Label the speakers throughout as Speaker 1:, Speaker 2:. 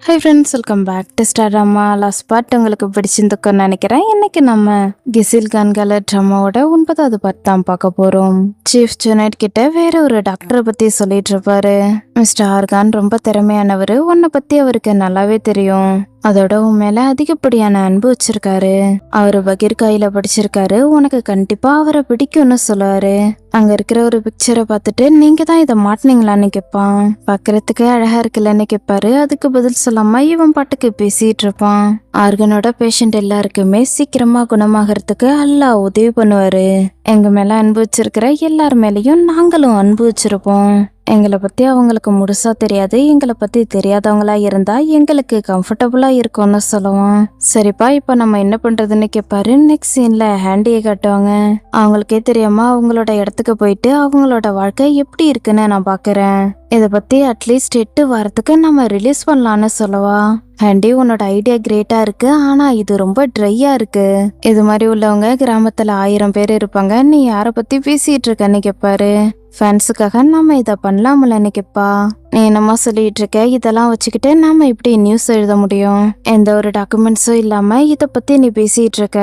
Speaker 1: High friends, welcome back to star drama. Last part உங்களுக்கு பிடிச்சிருந்துக்குன்னு நினைக்கிறேன். இன்னைக்கு நம்ம கிசில் கான்கால ட்ராமாவோட 9வது பார்ட் தான் பார்க்க போறோம். சீஃப் ஜுனைட் கிட்ட வேற ஒரு டாக்டரை பத்தி சொல்லிட்டு இருப்பாரு. மிஸ்டர் ஆர்கான் ரொம்ப திறமையானவர், உன்னை பத்தி அவருக்கு நல்லாவே தெரியும். அதோட உன் மேல அதிகப்படியான அன்பு வச்சிருக்காரு. அவரு பகீர்காயில படிச்சிருக்காரு, உனக்கு கண்டிப்பா அவரை பிடிக்கும்னு சொல்லுவாரு. அங்க இருக்கிற ஒரு பிக்சரை பார்த்துட்டு நீங்க தான் இதை மாட்டினீங்களான்னு கேட்பான். பாக்குறதுக்கு அழகா இருக்குல்லன்னு கேட்பாரு. அதுக்கு பதில் சொல்லாம இவன் பாட்டுக்கு பேசிட்டு இருப்பான். ஆர்கனோட பேஷண்ட் எல்லாருக்குமே சீக்கிரமா குணமாகறதுக்கு அல்லாஹ் உதவி பண்ணுவாரு. எங்க மேல அன்பு வச்சிருக்கிற எல்லார் மேலயும் நாங்களும் அன்பு வச்சிருப்போம். எங்களை பத்தி அவங்களுக்கு முழுசா தெரியாது, எங்களை பத்தி தெரியாதவங்களா இருந்தா எங்களுக்கு கம்ஃபர்டபுளா இருக்கும்னு சொல்லுவோம். சரிப்பா, இப்ப நம்ம என்ன பண்றதுன்னு கேட்பாரு. நெக்ஸ்ட் சீன்ல ஹேண்டியை காட்டுவாங்க. அவங்களுக்கே தெரியாம அவங்களோட இடத்துக்கு போயிட்டு அவங்களோட வாழ்க்கை எப்படி இருக்குன்னு நான் பாக்குறேன். இதை பத்தி அட்லீஸ்ட் 8 வாரத்துக்கு நம்ம ரிலீஸ் பண்ணலான்னு சொல்லுவா. ஹேண்டி, உன்னோட ஐடியா கிரேட்டா இருக்கு, ஆனா இது ரொம்ப ட்ரையா இருக்கு. இது மாதிரி உள்ளவங்க கிராமத்துல 1000 பேர் இருப்பாங்க, நீ யார பத்தி பேசிட்டு இருக்கன்னு கேட்பாரு. ஃபேன்ஸுக்காக நாம இதை பண்ணலாம்லன்னு கேட்பா. நீ என்னமா சொல்லிட்டு இருக்க? இதெல்லாம் வச்சுக்கிட்டு நாம இப்படி நியூஸ் எழுத முடியும்? எந்த ஒரு டாக்குமெண்ட்ஸும் இல்லாம இதை பத்தி நீ பேசிட்டு இருக்க.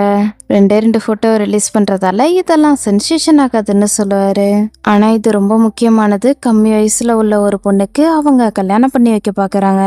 Speaker 1: 2 போட்டோ ரிலீஸ் பண்றதால இதெல்லாம் சென்சேஷன் ஆகாதுன்னு சொல்லுவாரு. ஆனா இது ரொம்ப முக்கியமானது. கம்மி வயசுல உள்ள ஒரு பொண்ணுக்கு அவங்க கல்யாணம் பண்ணி வைக்க பாக்குறாங்க.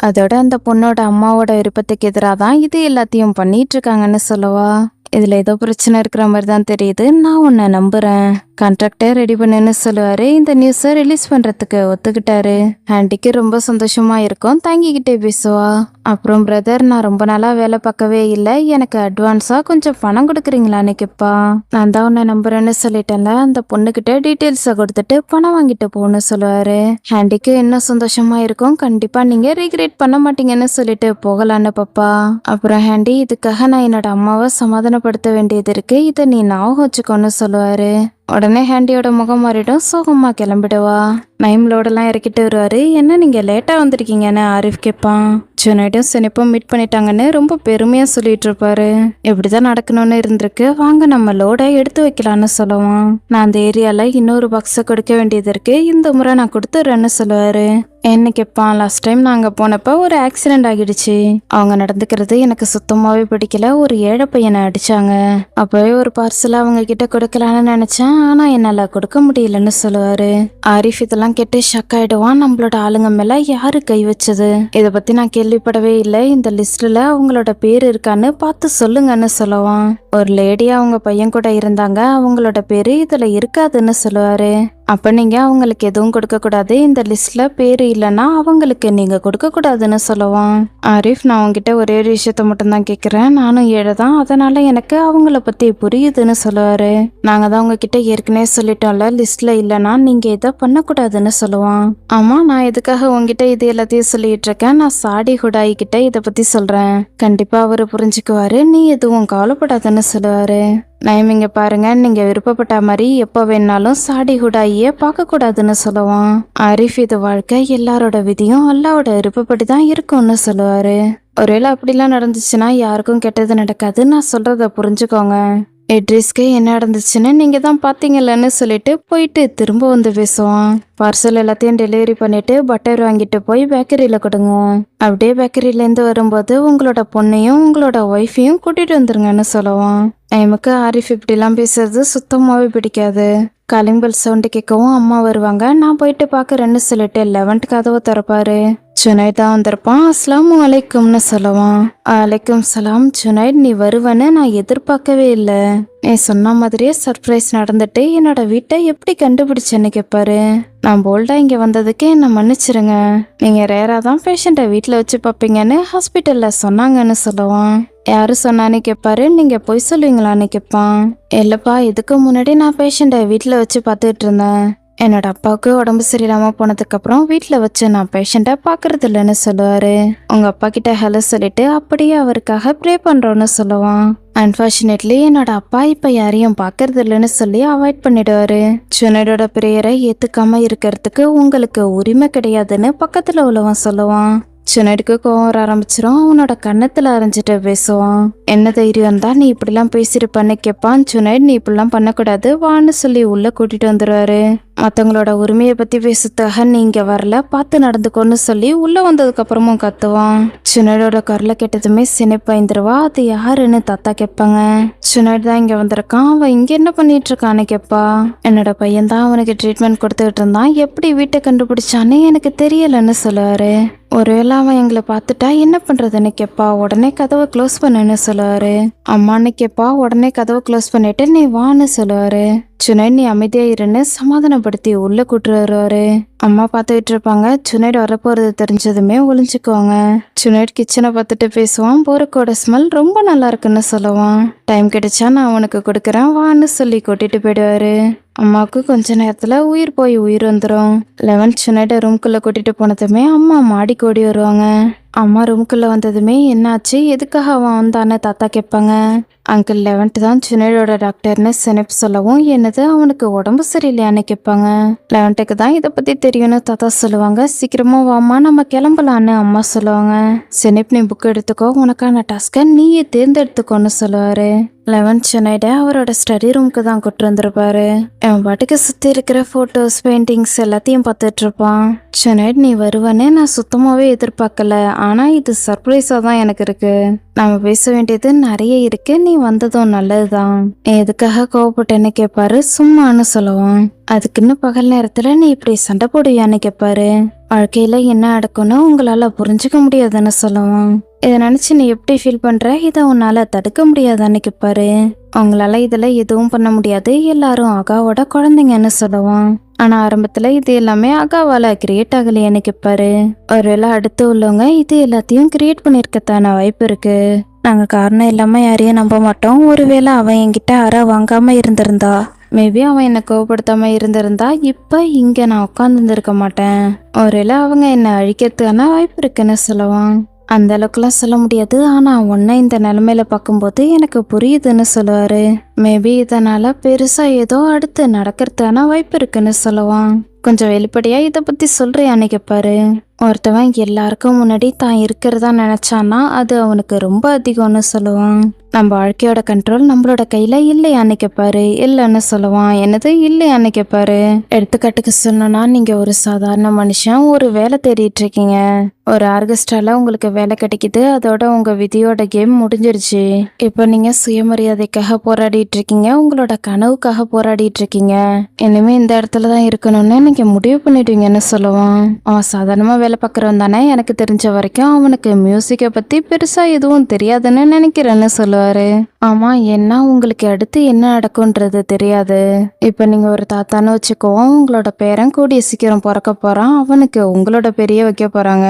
Speaker 1: அதோட அந்த பொண்ணோட அம்மாவோட விருப்பத்துக்கு எதிராக தான் இது எல்லாத்தையும் பண்ணிட்டு இருக்காங்கன்னு சொல்லுவா. இதுல ஏதோ பிரச்சனை இருக்கிற மாதிரி தான் தெரியுது, நான் உன்னை நம்புறேன். கான்ட்ராக்டை ரெடி பண்ணுன்னு சொல்லுவாரு. இந்த நியூஸை ரிலீஸ் பண்றதுக்கு ஒத்துக்கிட்டாரு. ஆண்டிக்கு ரொம்ப சந்தோஷமா இருக்கும், தாங்கிக்கிட்டே பேசுவா. அப்புறம் பிரதர், நான் ரொம்ப நாளா வேலை பார்க்கவே இல்லை, எனக்கு அட்வான்ஸா கொஞ்சம் பணம் கொடுக்குறீங்களான்னு கேட்பா. நான் தான் உன்னை நம்புறேன்னு சொல்லிட்டேன்ல, அந்த பொண்ணுகிட்ட டீட்டெயில்ஸை கொடுத்துட்டு பணம் வாங்கிட்டு போன்னு சொல்லுவாரு. ஆண்டிக்கு இன்னும் சந்தோஷமா இருக்கும், கண்டிப்பா நீங்க ரீக்ரியேட் பண்ண மாட்டீங்கன்னு சொல்லிட்டு போகலான்னு பாப்பா. அப்புறம் ஹேண்டி, இதுக்காக நான் என்னோட அம்மாவை சமாதானப்படுத்த வேண்டியது இருக்கு, இதை நீ ஞாபகம் வச்சுக்கோன்னு சொல்லுவாரு. உடனே ஹேண்டியோட முகம் மாறிடும், சோகமா கிளம்பிடுவா. நைம்லோடலாம் இறக்கிட்டு வருவாரு. என்ன நீங்க லேட்டா வந்திருக்கீங்கன்னு ஆரிஃப் கேட்பான். ஜுனைடும் சினிப்பும் மீட் பண்ணிட்டாங்கன்னு ரொம்ப பெருமையா சொல்லிட்டு இருப்பாரு. இப்படிதான் நடக்கணும்னு இருந்திருக்கு, வாங்க நம்ம லோட எடுத்து வைக்கலான்னு சொல்லுவான். நான் அந்த ஏரியால இன்னொரு பாக்ஸை கொடுக்க வேண்டியது இருக்கு, இந்த முறை நான் கொடுத்துட்றேன்னு சொல்லுவாரு. என்ன கேட்பான். லாஸ்ட் டைம் நாங்க போனப்ப ஒரு ஆக்சிடென்ட் ஆகிடுச்சு, அவங்க நடந்துக்கிறது எனக்கு சுத்தமாவே பிடிக்கல, ஒரு ஏழை பையனை அடிச்சாங்க. அப்பவே ஒரு பார்சல் அவங்க கிட்ட கொடுக்கலான்னு நினைச்சேன், ஆனா என்னால கொடுக்க முடியலன்னு சொல்லுவாரு. ஆரிஃப் இதெல்லாம் கேட்டு ஷக் ஆயிடுவான். நம்மளோட ஆளுங்க மேல யாரு கை வச்சது? இதை பத்தி நான் கேள்விப்படவே இல்லை, இந்த லிஸ்ட்ல அவங்களோட பேர் இருக்கான்னு பார்த்து சொல்லுங்கன்னு சொல்லுவான். ஒரு லேடி அவங்க பையன் கூட இருந்தாங்க, அவங்களோட பேரு இதுல இருக்காதுன்னு சொல்லுவாரு. அப்ப நீங்க அவங்களுக்கு எதுவும் கொடுக்க கூடாது, இந்த லிஸ்ட்ல பேரு இல்லைன்னா அவங்களுக்கு நீங்க கொடுக்க கூடாதுன்னு சொல்லுவான். ஆரிஃப், நான் உங்ககிட்ட ஒரே ஒரு விஷயத்த மட்டும் தான் கேட்கிறேன், நானும் ஏழை தான், அதனால எனக்கு அவங்கள பத்தி புரியுதுன்னு சொல்லுவாரு. நாங்க தான் உங்ககிட்ட ஏற்கனவே சொல்லிட்டோம்ல, லிஸ்ட்ல இல்லைன்னா நீங்க இதை பண்ணக்கூடாதுன்னு சொல்லுவான். ஆமா, நான் எதுக்காக உங்ககிட்ட இது எல்லாத்தையும் சொல்லிட்டு இருக்கேன், நான் சாடி ஹுடாய் கிட்ட இதை பத்தி சொல்றேன், கண்டிப்பா அவரு புரிஞ்சுக்குவாரு, நீ எதுவும் கவலைப்படாதுன்னு சொல்லுவாரு. நயமிங்க பாருங்க, நீங்க விருப்பப்பட்ட மாதிரி எப்போ வேணாலும் சாடி ஹுடாயிய பார்க்க கூடாதுன்னு சொல்லுவான். ஆரிஃப், இது வாழ்க்கை, எல்லாரோட விதியும் அல்லாவோட விருப்பப்படி தான் இருக்கும்னு சொல்லுவாரு. ஒருவேளை அப்படிலாம் நடந்துச்சுன்னா யாருக்கும் கெட்டது நடக்காது, நான் சொல்றத புரிஞ்சுக்கோங்க. எட்ரிஸ்க்கு என்ன நடந்துச்சுன்னு நீங்க தான் பாத்தீங்கல்லன்னு சொல்லிட்டு போயிட்டு திரும்ப வந்து பேசுவான். பார்சல் எல்லாத்தையும் டெலிவரி பண்ணிட்டு பட்டர் வாங்கிட்டு போய் பேக்கரியில கொடுங்க. அப்படியே பேக்கரியில இருந்து வரும்போது உங்களோட பொண்ணையும் உங்களோட ஒய்ஃபையும் கூட்டிட்டு வந்துருங்கன்னு சொல்லுவான். நமக்கு ஆரிஃப் இப்படிலாம் பேசுறது சுத்தமாவே பிடிக்காது. காலிங் பெல் சவுண்டு கேட்கவும் அம்மா வருவாங்க. நான் போயிட்டு பாக்குறேன்னு சொல்லிட்டு 11th கதவை திறப்பாரு. ஜுனைத் தான் வந்திருப்பான். அஸ்ஸலாமு அலைக்கும்னு சொல்லுவான். அலைக்கும் சலாம். ஜுனைத், நீ வருவன்னு நான் எதிர்பார்க்கவே இல்லை, நீ சொன்ன மாதிரியே சர்ப்ரைஸ் நடந்துட்டு என்னோட வீட்டை எப்படி கண்டுபிடிச்சேன்னு கேட்பாரு. நான் போல்டா இங்க வந்ததுக்கு என்ன மன்னிச்சிருங்க, நீங்க ரேரா தான் பேஷண்ட்டை வீட்டுல வச்சு பார்ப்பீங்கன்னு ஹாஸ்பிட்டல்ல சொன்னாங்கன்னு சொல்லுவான். யாரு சொன்னான்னு கேட்பாரு. நீங்க பொய் சொல்லுவீங்களான்னு கேட்பான். இல்லப்பா, இதுக்கு முன்னாடி நான் பேஷண்ட்டை வீட்டுல வச்சு பார்த்துட்டு இருந்தேன், என்னோட அப்பாவுக்கு உடம்பு சரியில்லாம போனதுக்கு அப்புறம் வீட்டுல வச்சு நான் பேஷண்ட்டை பாக்குறது இல்லைன்னு சொல்லுவாரு. உங்க அப்பா கிட்ட ஹலோ சொல்லிட்டு அப்படியே அவருக்காக ப்ரே பண்றோன்னு சொல்லுவான். அன்பார்ச்சுனேட்லி என்னோட அப்பா இப்ப யாரையும் பாக்குறது இல்லைன்னு சொல்லி அவாய்ட் பண்ணிடுவாரு. ஜுனைடோட பிரேயரை ஏத்துக்காம இருக்கிறதுக்கு உங்களுக்கு உரிமை கிடையாதுன்னு பக்கத்துல உள்ளவன் சொல்லுவான். ஜுனைடுக்கு கோவம் வர ஆரம்பிச்சிடும். அவனோட கன்னத்துல அரைஞ்சிட்டு பேசுவான். என்ன தைரியம் தான் நீ இப்படிலாம் பேசிருப்பன்னு கேட்பான். ஜுனைட், நீ இப்படிலாம் பண்ணக்கூடாது வான்னு சொல்லி உள்ள கூட்டிட்டு வந்துருவாரு. மற்றவங்களோட உரிமையை பற்றி பேசுறதுக்காக நீங்க வரல, பார்த்து நடந்துக்கோன்னு சொல்லி உள்ளே வந்ததுக்கு அப்புறமும் கத்துவான். சுனைடோட குரலை கேட்டதுமே சினைப்பு பயந்துருவா. அது யாருன்னு தாத்தா கேட்பாங்க. சுனைட் தான் இங்கே வந்திருக்கான், அவன் இங்கே என்ன பண்ணிட்டு இருக்கான்னு கேட்பா. என்னோட பையன் தான் அவனுக்கு ட்ரீட்மெண்ட் கொடுத்துக்கிட்டு இருந்தான், எப்படி வீட்டை கண்டுபிடிச்சான்னு எனக்கு தெரியலன்னு சொல்லுவாரு. ஒருவேளை அவன் எங்களை பார்த்துட்டா என்ன பண்றதுன்னு கேட்பா. உடனே கதவை க்ளோஸ் பண்ணுன்னு சொல்லுவாரு. அம்மான்னு கேட்பா. உடனே கதவை க்ளோஸ் பண்ணிட்டு நீ வான்னு சொல்லுவாரு. சுனைட் நீ அமைதியா இருன்னு சமாதானப்படுத்தி உள்ள கூட்டு வருவாரு. அம்மா பார்த்துக்கிட்டு இருப்பாங்க. சுனைட் வரப்போறது தெரிஞ்சதுமே ஒளிஞ்சுக்குவாங்க. சுனைட் கிச்சனை பார்த்துட்டு பேசுவான். போருக்கோட ஸ்மெல் ரொம்ப நல்லா இருக்குன்னு சொல்லுவான். டைம் கிடைச்சா நான் அவனுக்கு கொடுக்குறேன் வான்னு சொல்லி கூட்டிட்டு போயிடுவாரு. அம்மாவுக்கு கொஞ்ச நேரத்துல உயிர் போய் உயிர் வந்துடும். லெவன் சுனைட ரூம்குள்ள கூட்டிட்டு போனதுமே அம்மா மாடிக்கு ஓடி வருவாங்க. அம்மா ரூம்குள்ள வந்ததுமே என்னாச்சு, எதுக்காக அவன் வந்தான்னு தாத்தா கேட்பாங்க. அங்கிள் லெவன்ட் தான் சுனைடோட டாக்டர்னு செனப் சொல்லவும், என்னது அவனுக்கு உடம்பு சரியில்லையான்னு கேட்பாங்க. லெவன்ட்டுக்கு தான் இதை பத்தி தெரியும்னு தாத்தா சொல்லுவாங்க. சீக்கிரமா வாமா நம்ம கிளம்பலான்னு அம்மா சொல்லுவாங்க. செனப் நீ புக் எடுத்துக்கோ, உனக்கான டாஸ்கை நீயே தேர்ந்தெடுத்துக்கோன்னு சொல்லுவாரு. லெவன் சுனைட அவரோட ஸ்டடி ரூமுக்கு தான் கூட்டு வந்திருப்பாரு. அவன் பாட்டுக்கு சுத்தி இருக்கிற போட்டோஸ் பெயிண்டிங்ஸ் எல்லாத்தையும் பார்த்துட்டு இருப்பான். சுனைட் நீ வருவன்னு நான் சுத்தமாவே எதிர்பார்க்கல, ஆனா இது சர்ப்ரைஸா தான் எனக்கு இருக்கு. நாம பேச வேண்டியது நிறைய இருக்கு, நீ வந்ததும் நல்லதுதான். எதுக்காக கோவப்பட்டேன்னு கேட்பாரு. சும்மான்னு சொல்லுவான். அதுக்குன்னு பகல் நேரத்துல நீ இப்படி சண்டை போடுவியான்னு கேட்பாரு. வாழ்க்கையில என்ன நடக்கும்னு உங்களால புரிஞ்சுக்க முடியாதுன்னு சொல்லுவான். இதை நினைச்சு நீ எப்படி ஃபீல் பண்ற, இதை உன்னால தடுக்க முடியாதான்னு கேட்பாரு. அவங்களால இதுல எதுவும் பண்ண முடியாது, எல்லாரும் அகாவோட குழந்தைங்கன்னு சொல்லுவான். ஆனா ஆரம்பத்துல இது எல்லாமே அகாவால கிரியேட் ஆகலையான்னு கேட்பாரு. ஒருவேளை அடுத்து உள்ளவங்க இது எல்லாத்தையும் கிரியேட் பண்ணிருக்கத்தான வாய்ப்பு இருக்கு. நாங்க காரணம் இல்லாம யாரையும் நம்ப மாட்டோம். ஒருவேளை அவன் என்கிட்ட அற வாங்காம இருந்திருந்தா, மேபி அவன் என்னை கோவப்படுத்தாம இருந்திருந்தா இப்ப இங்க நான் உட்காந்துருக்க மாட்டேன். ஒருவேளை அவங்க என்னை அழிக்கிறதுக்கான வாய்ப்பு இருக்குன்னு சொல்லுவான். அந்த அளவுக்குலாம் சொல்ல முடியாது, ஆனா உன்னை இந்த நிலைமையில பார்க்கும்போது எனக்கு புரியுதுன்னு சொல்லுவாரு. மேபி இதனால பெருசா ஏதோ அடுத்து நடக்கிறதுக்கான வாய்ப்பு இருக்குன்னு சொல்லுவான். கொஞ்சம் வெளிப்படையா இதை பத்தி சொல்றியான்னு கேட்பாரு. ஒருத்தவன் எல்லாருக்கும் முன்னாடி தான் இருக்கிறதா நினைச்சான்னா அது அவனுக்கு ரொம்ப அதிகம்னு சொல்லுவான். நம்ம வாழ்க்கையோட கண்ட்ரோல் நம்மளோட கையில இல்லையான்னு கேட்பாரு. இல்லைன்னு சொல்லுவான். என்னது இல்லையான்னு கேட்பாரு. எடுத்துக்காட்டுக்கு சொன்னோன்னா, நீங்க ஒரு சாதாரண மனுஷன் ஒரு வேலை தேடிட்டு இருக்கீங்க. ஒரு ஆர்கெஸ்ட்ரால உங்களுக்கு வேலை கிடைக்குது, அதோட உங்க விதியோட கேம் முடிஞ்சிருச்சு. இப்போ நீங்க சுயமரியாதைக்காக போராடிட்டு இருக்கீங்க, உங்களோட கனவுக்காக போராடிட்டு இருக்கீங்க. இனிமே இந்த இடத்துலதான் இருக்கணும்னு நீங்க முடிவு பண்ணிடுவீங்கன்னு சொல்லுவான். அவன் சாதாரணமா வேலை பார்க்கறவன் தானே, எனக்கு தெரிஞ்ச வரைக்கும் அவனுக்கு மியூசிக்கை பத்தி பெருசா எதுவும் தெரியாதுன்னு நினைக்கிறேன்னு சொல்லுவாரு. ஆமா, ஏன்னா உங்களுக்கு அடுத்து என்ன நடக்கும்ன்றது தெரியாது. இப்ப நீங்க ஒரு தாத்தான்னு வச்சுக்கோவோம், உங்களோட பேரன் கூடிய சீக்கிரம் பிறக்க போறான், அவனுக்கு உங்களோட பேரையே வைக்க போறாங்க.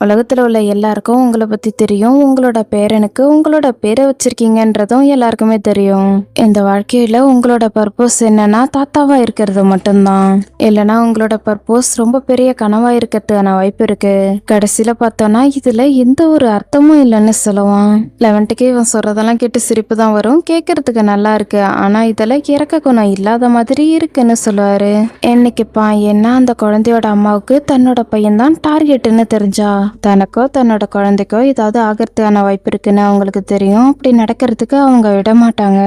Speaker 1: உலகத்துல உள்ள எல்லாருக்கும் உங்களை பத்தி தெரியும், உங்களோட பேரனுக்கு உங்களோட பேரை வச்சிருக்கீங்கன்றதும் எல்லாருக்குமே தெரியும். இந்த வாழ்க்கையில உங்களோட பர்பஸ் என்னன்னா தாத்தாவா இருக்கிறது மட்டும்தான். இல்லைன்னா உங்களோட பர்பஸ் ரொம்ப பெரிய கனவா இருக்கிறதுக்கான வாய்ப்பு இருக்கு. கடைசியில பார்த்தோன்னா இதுல எந்த ஒரு அர்த்தமும் இல்லைன்னு சொல்லுவான். லெவன்ட்டுக்கு இவன் சொல்றதெல்லாம் கேட்டு சிரிப்பு தான் வரும். கேட்கறதுக்கு நல்லா இருக்கு, ஆனா இதுல இறக்க குணம் இல்லாத மாதிரி இருக்குன்னு சொல்லுவாரு. என்னைக்குப்பா, ஏன்னா அந்த குழந்தையோட அம்மாவுக்கு தன்னோட பையன் தான் டார்கெட்னு தெரிஞ்சா தனக்கோ தன்னோட குழந்தைக்கோ ஏதாவது ஆகிறதுக்கான வாய்ப்பு இருக்குன்னு அவங்களுக்கு தெரியும். அப்படி நடக்கிறதுக்கு அவங்க விட மாட்டாங்க.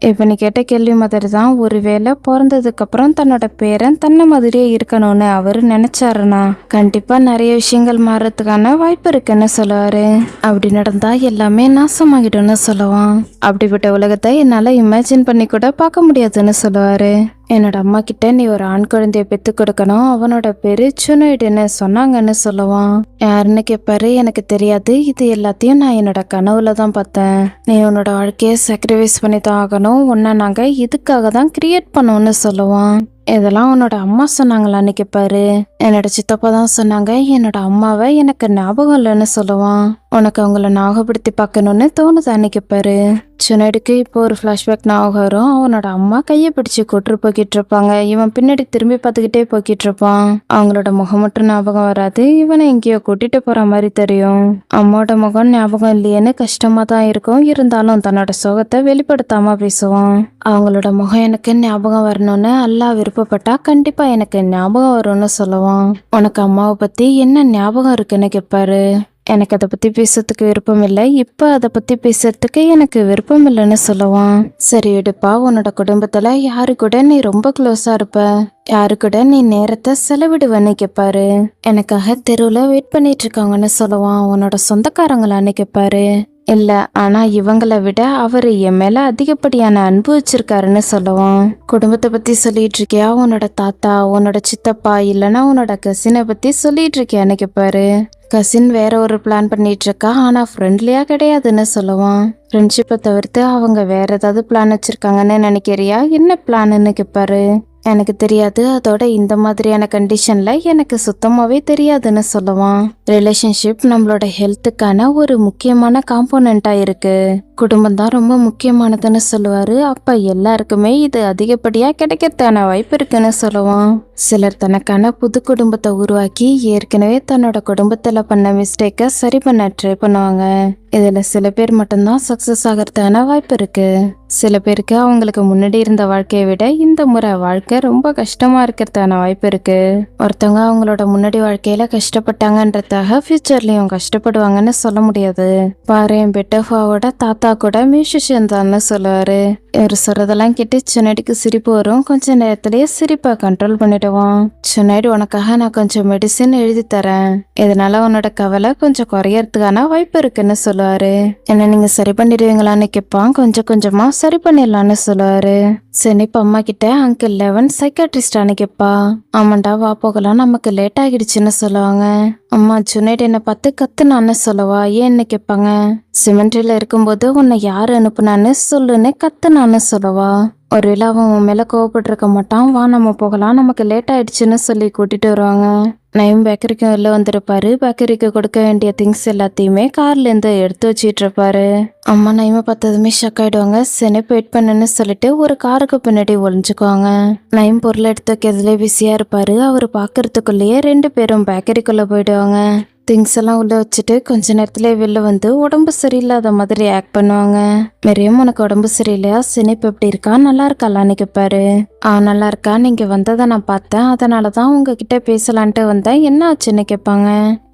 Speaker 1: இப்ப நீ கேட்ட கேள்வி மாதிரி தான், ஒருவேளை பிறந்ததுக்கு அப்புறம் தன்னோட பேரன் தன்னை மாதிரியே இருக்கணும்னு அவரு நினைச்சாருன்னா கண்டிப்பா நிறைய விஷயங்கள் மாறதுக்கான வாய்ப்பு இருக்குன்னு சொல்லுவாரு. அப்படி நடந்தா எல்லாமே நாசமாகிடும்னு சொல்லுவான். அப்படிப்பட்ட உலகத்தை என்னால இமேஜின் பண்ணி கூட பார்க்க முடியாதுன்னு சொல்லுவாரு. என்னோட அம்மா கிட்ட நீ ஒரு ஆண் குழந்தைய பெத்து கொடுக்கணும், அவனோட பேரு சுனைடுன்னு சொன்னாங்கன்னு சொல்லுவான். யாருன்னு கேட்பாரு. எனக்கு தெரியாது, இது எல்லாத்தையும் நான் என்னோட கனவுல தான் பார்த்தேன். நீ உன்னோட வாழ்க்கைய சாக்ரிஃபைஸ் பண்ணி தான் ஆகணும், உன்னை நாங்க இதுக்காக தான் கிரியேட் பண்ணோம்னு சொல்லுவான். இதெல்லாம் உன்னோட அம்மா சொன்னாங்களான்னு கேட்பாரு. என்னோட சித்தப்பா தான் சொன்னாங்க, என்னோட அம்மாவை எனக்கு ஞாபகம் இல்லைன்னு சொல்லுவான். உனக்கு அவங்கள ஞாபகப்படுத்தி பார்க்கணும்னு தோணுதான்னு கேட்பாரு. சுனைடுக்கு இப்போ ஒரு ஃப்ளாஷ்பேக் ஞாபகம் வரும். அவனோட அம்மா கையை பிடிச்சி கூட்டு போய்கிட்டு இருப்பாங்க. இவன் பின்னாடி திரும்பி பார்த்துக்கிட்டே போய்கிட்டு இருப்பான். அவங்களோட முகம் மட்டும் ஞாபகம் வராது, இவனை எங்கேயோ கூட்டிட்டு போற மாதிரி தெரியும். அம்மாவோட முகம் ஞாபகம் இல்லையேன்னு கஷ்டமா தான் இருக்கும், இருந்தாலும் தன்னோட சோகத்தை வெளிப்படுத்தாம பேசுவான். அவங்களோட முகம் எனக்கு ஞாபகம் வரணும்னு அல்லாஹ் விருப்பப்பட்டா கண்டிப்பா எனக்கு ஞாபகம் வரும்னு சொல்லுவான். உனக்கு அம்மாவை பத்தி என்ன ஞாபகம் இருக்குன்னு கேட்பாரு. எனக்கு அதை பத்தி பேசுறதுக்கு விருப்பம் இல்லை, இப்ப அதை பத்தி பேசுறதுக்கு எனக்கு விருப்பம் இல்லைன்னு சொல்லுவான். சரி எடுப்பா, உன்னோட குடும்பத்துல யாரு கூட நீ ரொம்ப க்ளோஸா இருப்ப, யாரு கூட நீ நேரத்தை செலவிடுவேன்னு கேட்பாரு. எனக்காக தெருவுல வெயிட் பண்ணிட்டு இருக்காங்கன்னு சொல்லுவான். உன்னோட சொந்தக்காரங்களான்னு கேட்பாரு. இல்ல, ஆனா இவங்கள விட அவரு என் மேல அதிகப்படியான அன்பு வச்சிருக்காருன்னு சொல்லுவான். குடும்பத்தை பத்தி சொல்லிட்டு இருக்கியா, உன்னோட தாத்தா, உன்னோட சித்தப்பா, இல்லனா உன்னோட கசினை பத்தி சொல்லிட்டு இருக்கியான்னு கேட்பாரு. கசின் வேற ஒரு பிளான் பண்ணிட்டு இருக்கா, ஆனா ஃப்ரெண்ட்லியா கிடையாதுன்னு சொல்லுவான். ஃப்ரெண்ட்ஷிப்பை தவிர்த்து அவங்க வேற ஏதாவது பிளான் வச்சிருக்காங்கன்னு நினைக்கிறியா, என்ன பிளான்னு கேட்பாரு. எனக்கு தெரியாது, அதோட இந்த மாதிரியான கண்டிஷன்ல எனக்கு சுத்தமாவே தெரியாதுன்னு சொல்லுவான். ரிலேஷன்ஷிப் நம்மளோட ஹெல்த்துக்கான ஒரு முக்கியமான காம்போனண்டா இருக்கு, குடும்பம் தான் ரொம்ப முக்கியமானதுன்னு சொல்லுவாரு. அப்ப எல்லாருக்குமே இது அதிகப்படியா கிடைக்கிறதான வாய்ப்பு இருக்குன்னு சொல்லுவான். சிலர் தனக்கான புது குடும்பத்தை உருவாக்கி ஏற்கனவே தன்னோட குடும்பத்துல பண்ண மிஸ்டேக்கை சரி பண்ண ட்ரை பண்ணுவாங்க. இதுல சில பேர் மட்டும்தான் சக்சஸ் ஆகிறதான வாய்ப்பு இருக்கு. சில பேருக்கு அவங்களுக்கு முன்னாடி இருந்த வாழ்க்கையை விட இந்த முறை வாழ்க்கை ரொம்ப கஷ்டமா இருக்கிறதான வாய்ப்பு இருக்கு. ஒருத்தவங்க அவங்களோட முன்னாடி வாழ்க்கையில கஷ்டப்பட்டாங்கன்றதாக ஃபியூச்சர்லயும் கஷ்டப்படுவாங்கன்னு சொல்ல முடியாது. பாரு, என் பெட்டஃபாவோட தாத்தா கூட மியூசிஷியன் தான்னு சொல்லுவாரு. இவர் சொல்றதெல்லாம் கேட்டு சுனைடுக்கு சிரிப்பு வரும். கொஞ்ச நேரத்திலேயே சிரிப்பை கண்ட்ரோல் பண்ணிடுவான். சுனைடு, உனக்காக நான் கொஞ்சம் மெடிசின் எழுதி தரேன், இதனால உன்னோட கவலை கொஞ்சம் குறையறதுக்கான வாய்ப்பு இருக்குன்னு சொல்லுவாரு. என்ன நீங்க சரி பண்ணிடுவீங்களான்னு கேட்பான். கொஞ்சம் கொஞ்சமா சரி பண்ணிடலான்னு சொல்லுவாரு. செனிப் அம்மா கிட்ட அங்கிள் லெவன் சைக்காட்ரிஸ்டான்னு கேட்பா. ஆமாண்டா, வா போகலாம், நமக்கு லேட் ஆகிடுச்சுன்னு சொல்லுவாங்க. அம்மா, ஜுனைட் என்னை பார்த்து கத்துனான்னு சொல்லுவா. ஏன்னு கேட்பாங்க. சிமெண்ட்ரியில இருக்கும்போது உன்னை யாரு அனுப்புனான்னு சொல்லுன்னு கத்துனான்னு சொல்லுவா. ஒருவேளை அவன் உன் மேல கோவப்பட்டிருக்க மாட்டான். வா நம்ம போகலாம், நமக்கு லேட் ஆயிடுச்சுன்னு சொல்லி கூட்டிட்டு வருவாங்க. நயம் பேக்கரிக்கு வெளில வந்திருப்பாரு. பேக்கரிக்கு கொடுக்க வேண்டிய திங்ஸ் எல்லாத்தையுமே கார்ல இருந்து எடுத்து வச்சிட்டு இருப்பாரு. அம்மா நயமை பார்த்ததுமே ஷக் ஆயிடுவாங்க. செனப் வெயிட் பண்ணுன்னு சொல்லிட்டு ஒரு காருக்கு பின்னாடி ஒளிஞ்சுக்குவாங்க. நயம் பொருளை எடுத்து வைக்கிறதுல பிஸியா இருப்பாரு. அவரு பாக்குறதுக்குள்ளேயே 2 பேரும் பேக்கரிக்குள்ள போயிடுவாங்க. திங்ஸ் எல்லாம் உள்ள வச்சுட்டு கொஞ்ச நேரத்துல வெளில வந்து உடம்பு சரியில்லாத மாதிரி ஆக்ட் பண்ணுவாங்க. மெரியம், உனக்கு உடம்பு சரியில்லையா, செனிப் எப்படி இருக்கா, நல்லா இருக்காளான்னு கேட்பாரு. நல்லா இருக்கா, நீங்க வந்ததை நான் பார்த்தேன், அதனாலதான் உங்ககிட்ட பேசலான்ட்டு வந்தேன், என்ன ஆச்சுன்னு கேட்பாங்க.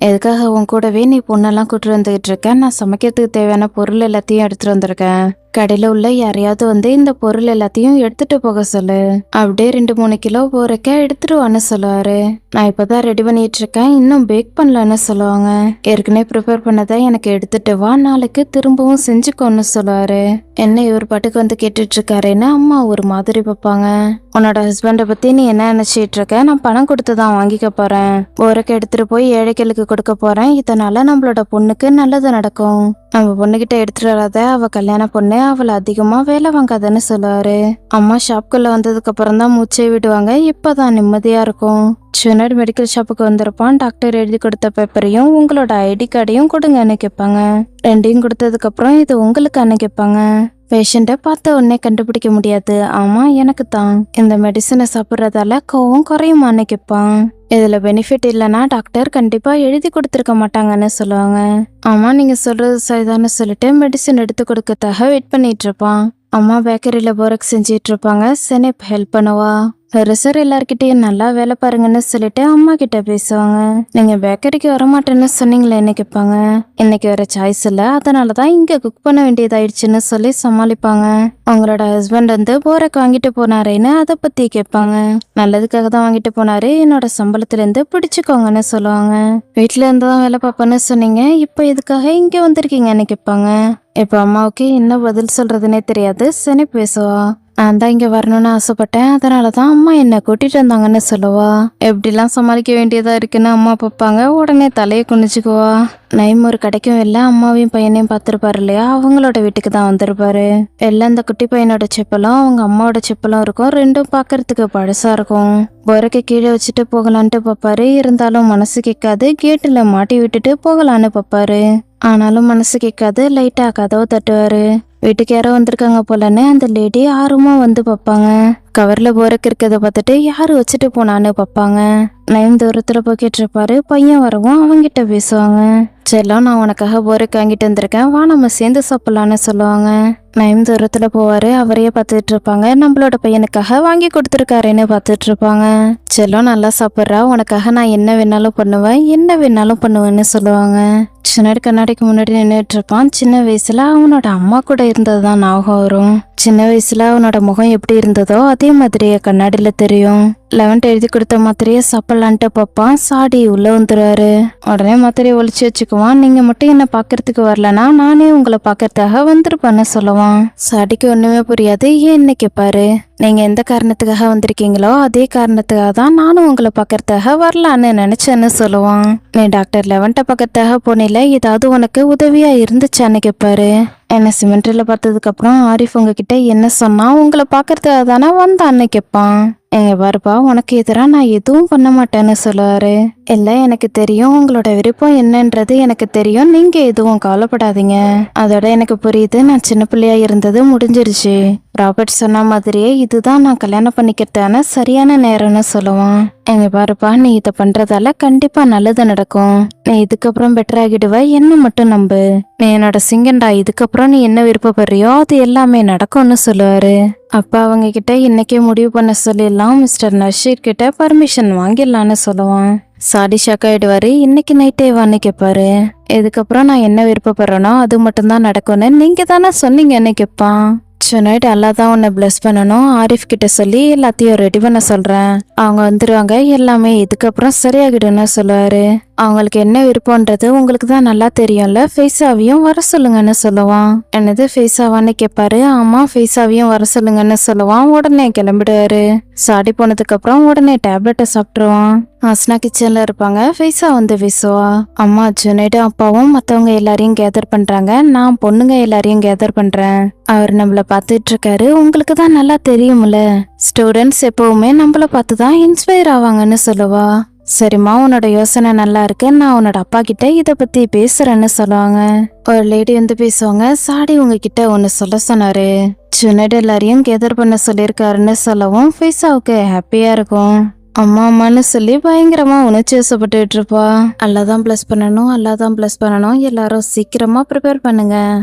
Speaker 1: எதுக்காக உன் கூடவே நீ பொண்ணெல்லாம் கூட்டு வந்துகிட்டு இருக்க, நான் சமைக்கிறதுக்கு தேவையான பொருள் எல்லாத்தையும் எடுத்துட்டு வந்திருக்கேன், கடையில உள்ள யாரையாவது வந்து இந்த பொருள் எல்லாத்தையும் எடுத்துட்டு போக சொல்லு, அப்படியே 2-3 கிலோ போறக்க எடுத்துருவான்னு சொல்லுவாரு. நான் இப்பதான் ரெடி பண்ணிட்டு இருக்கேன், இன்னும் பேக் பண்ணலன்னு சொல்லுவாங்க. ஏற்கனவே ப்ரிப்பேர் பண்ணதை எனக்கு எடுத்துட்டு வா, நாளைக்கு திரும்பவும் செஞ்சுக்கோன்னு சொல்லுவாரு. என்ன இவர் பாட்டுக்கு வந்து கேட்டுட்டு இருக்காருன்னு அம்மா ஒரு மாதிரி பார்ப்பாங்க. உன்னோட ஹஸ்பண்டை பத்தி நீ என்ன நினைச்சிட்டு இருக்க, நான் பணம் கொடுத்துதான் வாங்கிக்க போறேன், போறக்க எடுத்துட்டு போய் ஏழைகளுக்கு கொடுக்க போறேன், இதனால நம்மளோட பொண்ணுக்கு நல்லது நடக்கும், நம்ம பொண்ணுகிட்ட எடுத்துட்டு வராத, அவ கல்யாண பொண்ணு, அவளை அதிகமா வேலை வாங்காதன்னு சொல்லுவாரு. அம்மா ஷாப்குள்ள வந்ததுக்கு அப்புறம் தான் மூச்சை விடுவாங்க. இப்பதான் நிம்மதியா இருக்கும். சுனட் மெடிக்கல் ஷாப்புக்கு வந்திருப்பான். டாக்டர் எழுதி கொடுத்த பேப்பரையும் உங்களோட ஐடி கார்டையும் கொடுங்கன்னு கேட்பாங்க. 2யும் கொடுத்ததுக்கு அப்புறம் இது உங்களுக்கான்னு கேட்பாங்க. பேஷண்ட்டை பார்த்த உடனே கண்டுபிடிக்க முடியாது. ஆமா, எனக்கு தான். இந்த மெடிசனை சாப்பிட்றதால கோவம் குறையுமான்னு கேட்பான். இதுல பெனிஃபிட் இல்லைன்னா டாக்டர் கண்டிப்பா எழுதி கொடுத்துருக்க மாட்டாங்கன்னு சொல்லுவாங்க. ஆமா, நீங்க சொல்றது சரிதான்னு சொல்லிட்டு மெடிசன் எடுத்து கொடுக்கறதாக வெயிட் பண்ணிட்டு இருப்பான். அம்மா பேக்கரியில போரக் செஞ்சிட்டு இருப்பாங்க. செனிப் ஹெல்ப் பண்ணுவா. சார் எல்லார்கிட்டயும் நல்லா வேலை பாருங்கன்னு சொல்லிட்டு அம்மா கிட்ட பேசுவாங்க. நீங்க பேக்கரிக்கு வரமாட்டேன்னு சொன்னீங்களே என்ன கேட்பாங்க. இன்னைக்கு வேற சாய்ஸ் இல்ல, அதனாலதான் இங்க குக் பண்ண வேண்டியதாயிடுச்சுன்னு சொல்லி சமாளிப்பாங்க. அவங்களோட ஹஸ்பண்ட் வந்து போரக் வாங்கிட்டு போனாரேன்னு அதை பத்தி கேட்பாங்க. நல்லதுக்காக தான் வாங்கிட்டு போனாரு, என்னோட சம்பளத்துல இருந்து பிடிச்சுக்கோங்கன்னு சொல்லுவாங்க. வீட்டுல இருந்துதான் வேலை பார்ப்பேன்னு சொன்னீங்க, இப்ப எதுக்காக இங்க வந்திருக்கீங்கன்னு கேட்பாங்க. இப்ப அம்மாவுக்கு என்ன பதில் சொல்றதுன்னே தெரியாது. சனி பேசுவா. நான் தான் இங்க வரணும்னு ஆசைப்பட்டேன், அதனாலதான் அம்மா என்ன கூட்டிட்டு வந்தாங்கன்னு சொல்லுவா. எப்படிலாம் சமாளிக்க வேண்டியதா இருக்குன்னு அம்மா பார்ப்பாங்க. உடனே தலையை குனிச்சுக்குவா. நைம் ஒரு கடைக்கும் வெளில அம்மாவையும் பையனையும் பார்த்துருப்பாரு இல்லையா, அவங்களோட வீட்டுக்கு தான் வந்திருப்பாரு. வெளில அந்த குட்டி பையனோட செப்பலும் அவங்க அம்மாவோட செப்பலும் இருக்கும். 2ம் பார்க்கறதுக்கு பழசா இருக்கும். போரக்கு கீழே வச்சுட்டு போகலான்ட்டு பார்ப்பாரு. இருந்தாலும் மனசு கேட்காது. கேட்டுல மாட்டி விட்டுட்டு போகலான்னு பார்ப்பாரு. ஆனாலும் மனசு கேட்காது. லைட்டா கதவை தட்டுவாரு. வீட்டுக்கு யாரோ வந்திருக்காங்க போலன்னு அந்த லேடி ஆர்வமா வந்து பார்ப்பாங்க. கவர்ல போரக்கு இருக்கிறத பார்த்துட்டு யாரு வச்சுட்டு போனான்னு பார்ப்பாங்க. நயம் தூரத்துல போய்கிட்டு இருப்பாரு. பையன் வரவும் அவங்கிட்ட பேசுவாங்க. செல்லம், நான் உனக்காக போருக்கு வாங்கிட்டு வந்திருக்கேன், வா நம்ம சேர்ந்து சாப்பிடலான்னு சொல்லுவாங்க. நயம் தூரத்துல போவாரு. அவரையே பார்த்துட்டு இருப்பாங்க. நம்மளோட பையனுக்காக வாங்கி கொடுத்துருக்காருன்னு பார்த்துட்டு இருப்பாங்க. செல்லம், நல்லா சாப்பிட்றா, உனக்காக நான் என்ன வேணாலும் பண்ணுவேன், என்ன வேணாலும் பண்ணுவேன்னு சொல்லுவாங்க. சின்னாடி கண்ணாடிக்கு முன்னாடி நின்றுட்டு இருப்பான். சின்ன வயசுல அவனோட அம்மா கூட இருந்ததுதான் ஞாபகம் வரும். சின்ன வயசுல அவனோட முகம் எப்படி இருந்ததோ அதே மாதிரியே கண்ணாடியில தெரியும். 11th எழுதி கொடுத்த மாத்திரையே சாப்பிடலான்ட்டு பார்ப்பான். சாடி உள்ள வந்துருவாரு. உடனே மாத்திரையை ஒழிச்சு வச்சுக்குவான். நீங்க மட்டும் என்ன பாக்குறதுக்கு வரலனா நானே உங்களை பாக்குறதுக்காக வந்திருப்பேன்னு சொல்லுவான். சாடிக்கு ஒண்ணுமே புரியாது. ஏன்னு கேட்பாரு. நீங்க எந்த காரணத்துக்காக வந்திருக்கீங்களோ அதே காரணத்துக்காக தான் நானும் உங்களை பாக்குறதுக்காக வரலான்னு நினைச்சேன்னு சொல்லுவான். நீ டாக்டர் லெவன்ட்ட பக்கத்தாக போனில, ஏதாவது உனக்கு உதவியா இருந்துச்சான்னு கேட்பாரு. என்ன சிமெண்ட்ரில பார்த்ததுக்கு அப்புறம் ஆரிஃப் உங்ககிட்ட என்ன சொன்னா, உங்களை பாக்குறதுக்காக தானே வந்தான்னு கேட்பான். எங்க பாருப்பா, உனக்கு எதிராக நான் எதுவும் பண்ண மாட்டேன்னு சொல்லுவாரு. இல்ல, எனக்கு தெரியும் உங்களோட விருப்பம் என்னன்றது எனக்கு தெரியும், நீங்க எதுவும் கவலைப்படாதீங்க. அதோட எனக்கு புரியுது, நான் சின்ன பிள்ளையா இருந்தது முடிஞ்சிருச்சு. ராபர்ட் சொன்ன மாதிரியே இதுதான் நான் கல்யாணம் பண்ணிக்கிறதான சரியான நேரம்னு சொல்லுவான். எங்க பாருப்பா, நீ இதை பண்றதால கண்டிப்பா நல்லது நடக்கும். நீ இதுக்கப்புறம் பெட்டர் ஆகிடுவ, என்ன மட்டும் நம்பு. நீ என்னோட சிங்கண்டா, இதுக்கப்புறம் நீ என்ன விருப்பப்படுறியோ அது எல்லாமே நடக்கும்னு சொல்லுவாரு. அப்பா அவங்க கிட்ட இன்னைக்கே முடிவு பண்ண சொல்லிடலாம், மிஸ்டர் நஷீர் கிட்ட பர்மிஷன் வாங்கிடலான்னு சொல்லுவான். சாடி ஷாக் ஆயிடுவாரு. இன்னைக்கு நைட்டே வான்னு கேட்பாரு. இதுக்கப்புறம் நான் என்ன விருப்பப்படுறேனோ அது மட்டும்தான் நடக்கும்னு நீங்க தானே சொன்னீங்கன்னு கேட்பான். சொன்னாயிட் அல்லா தான் உன்னை பிளஸ் பண்ணணும், ஆரிஃப் கிட்ட சொல்லி எல்லாத்தையும் ரெடி பண்ண சொல்றேன், அவங்க வந்துருவாங்க, எல்லாமே இதுக்கப்புறம் சரியாகிடும்னு சொல்லுவாரு. அவங்களுக்கு என்ன விருப்பம்ன்றது உங்களுக்கு தான் நல்லா தெரியும்ல, ஃபெய்சாவையும் வர சொல்லுங்கன்னு சொல்லுவான். என்னது ஃபெய்சாவான்னு கேட்பாரு. ஆமா, ஃபெய்சாவையும் வர சொல்லுங்கன்னு சொல்லுவான். உடனே கிளம்பிடுவாரு. சாடி போனதுக்கு அப்புறம் உடனே டேப்லெட்டை சாப்பிட்டுருவான். ஹஸ்னா கிச்சன்ல இருப்பாங்க. ஃபெய்சா வந்து பேசுவா. அம்மா, ஜுனைடு அப்பாவும் மத்தவங்க எல்லாரையும் கேதர் பண்றாங்க, நான் பொண்ணுங்க எல்லாரையும் கேதர் பண்றேன். அவர் நம்மள பாத்துட்டு இருக்காரு, உங்களுக்கு தான் நல்லா தெரியும்ல, ஸ்டூடெண்ட்ஸ் எப்பவுமே நம்மள பார்த்துதான் இன்ஸ்பயர் ஆவாங்கன்னு சொல்லுவா. சரிம்மா, உன்னோட யோசனை நல்லா இருக்கு, நான் உன்னோட அப்பா கிட்ட இத பத்தி பேசுறேன்னு சொல்லுவாங்க. ஒரு லேடி வந்து பேசுவாங்க. சாடி உங்ககிட்ட ஒன்னு சொல்ல சொன்னாரு, ஜுனைடு எல்லாரையும் கேதர் பண்ண சொல்லியிருக்காருன்னு சொல்லவும் ஃபெய்சாவுக்கு ஹாப்பியா இருக்கும். அம்மா அம்மான்னு சொல்லி பயங்கரமா உணர்ச்சி வசப்பட்டு இருப்பா. அல்லாதான் பிளஸ் பண்ணணும், அல்லாதான் பிளஸ் பண்ணணும், எல்லாரும் சீக்கிரமா ப்ரிப்பேர் பண்ணுங்க,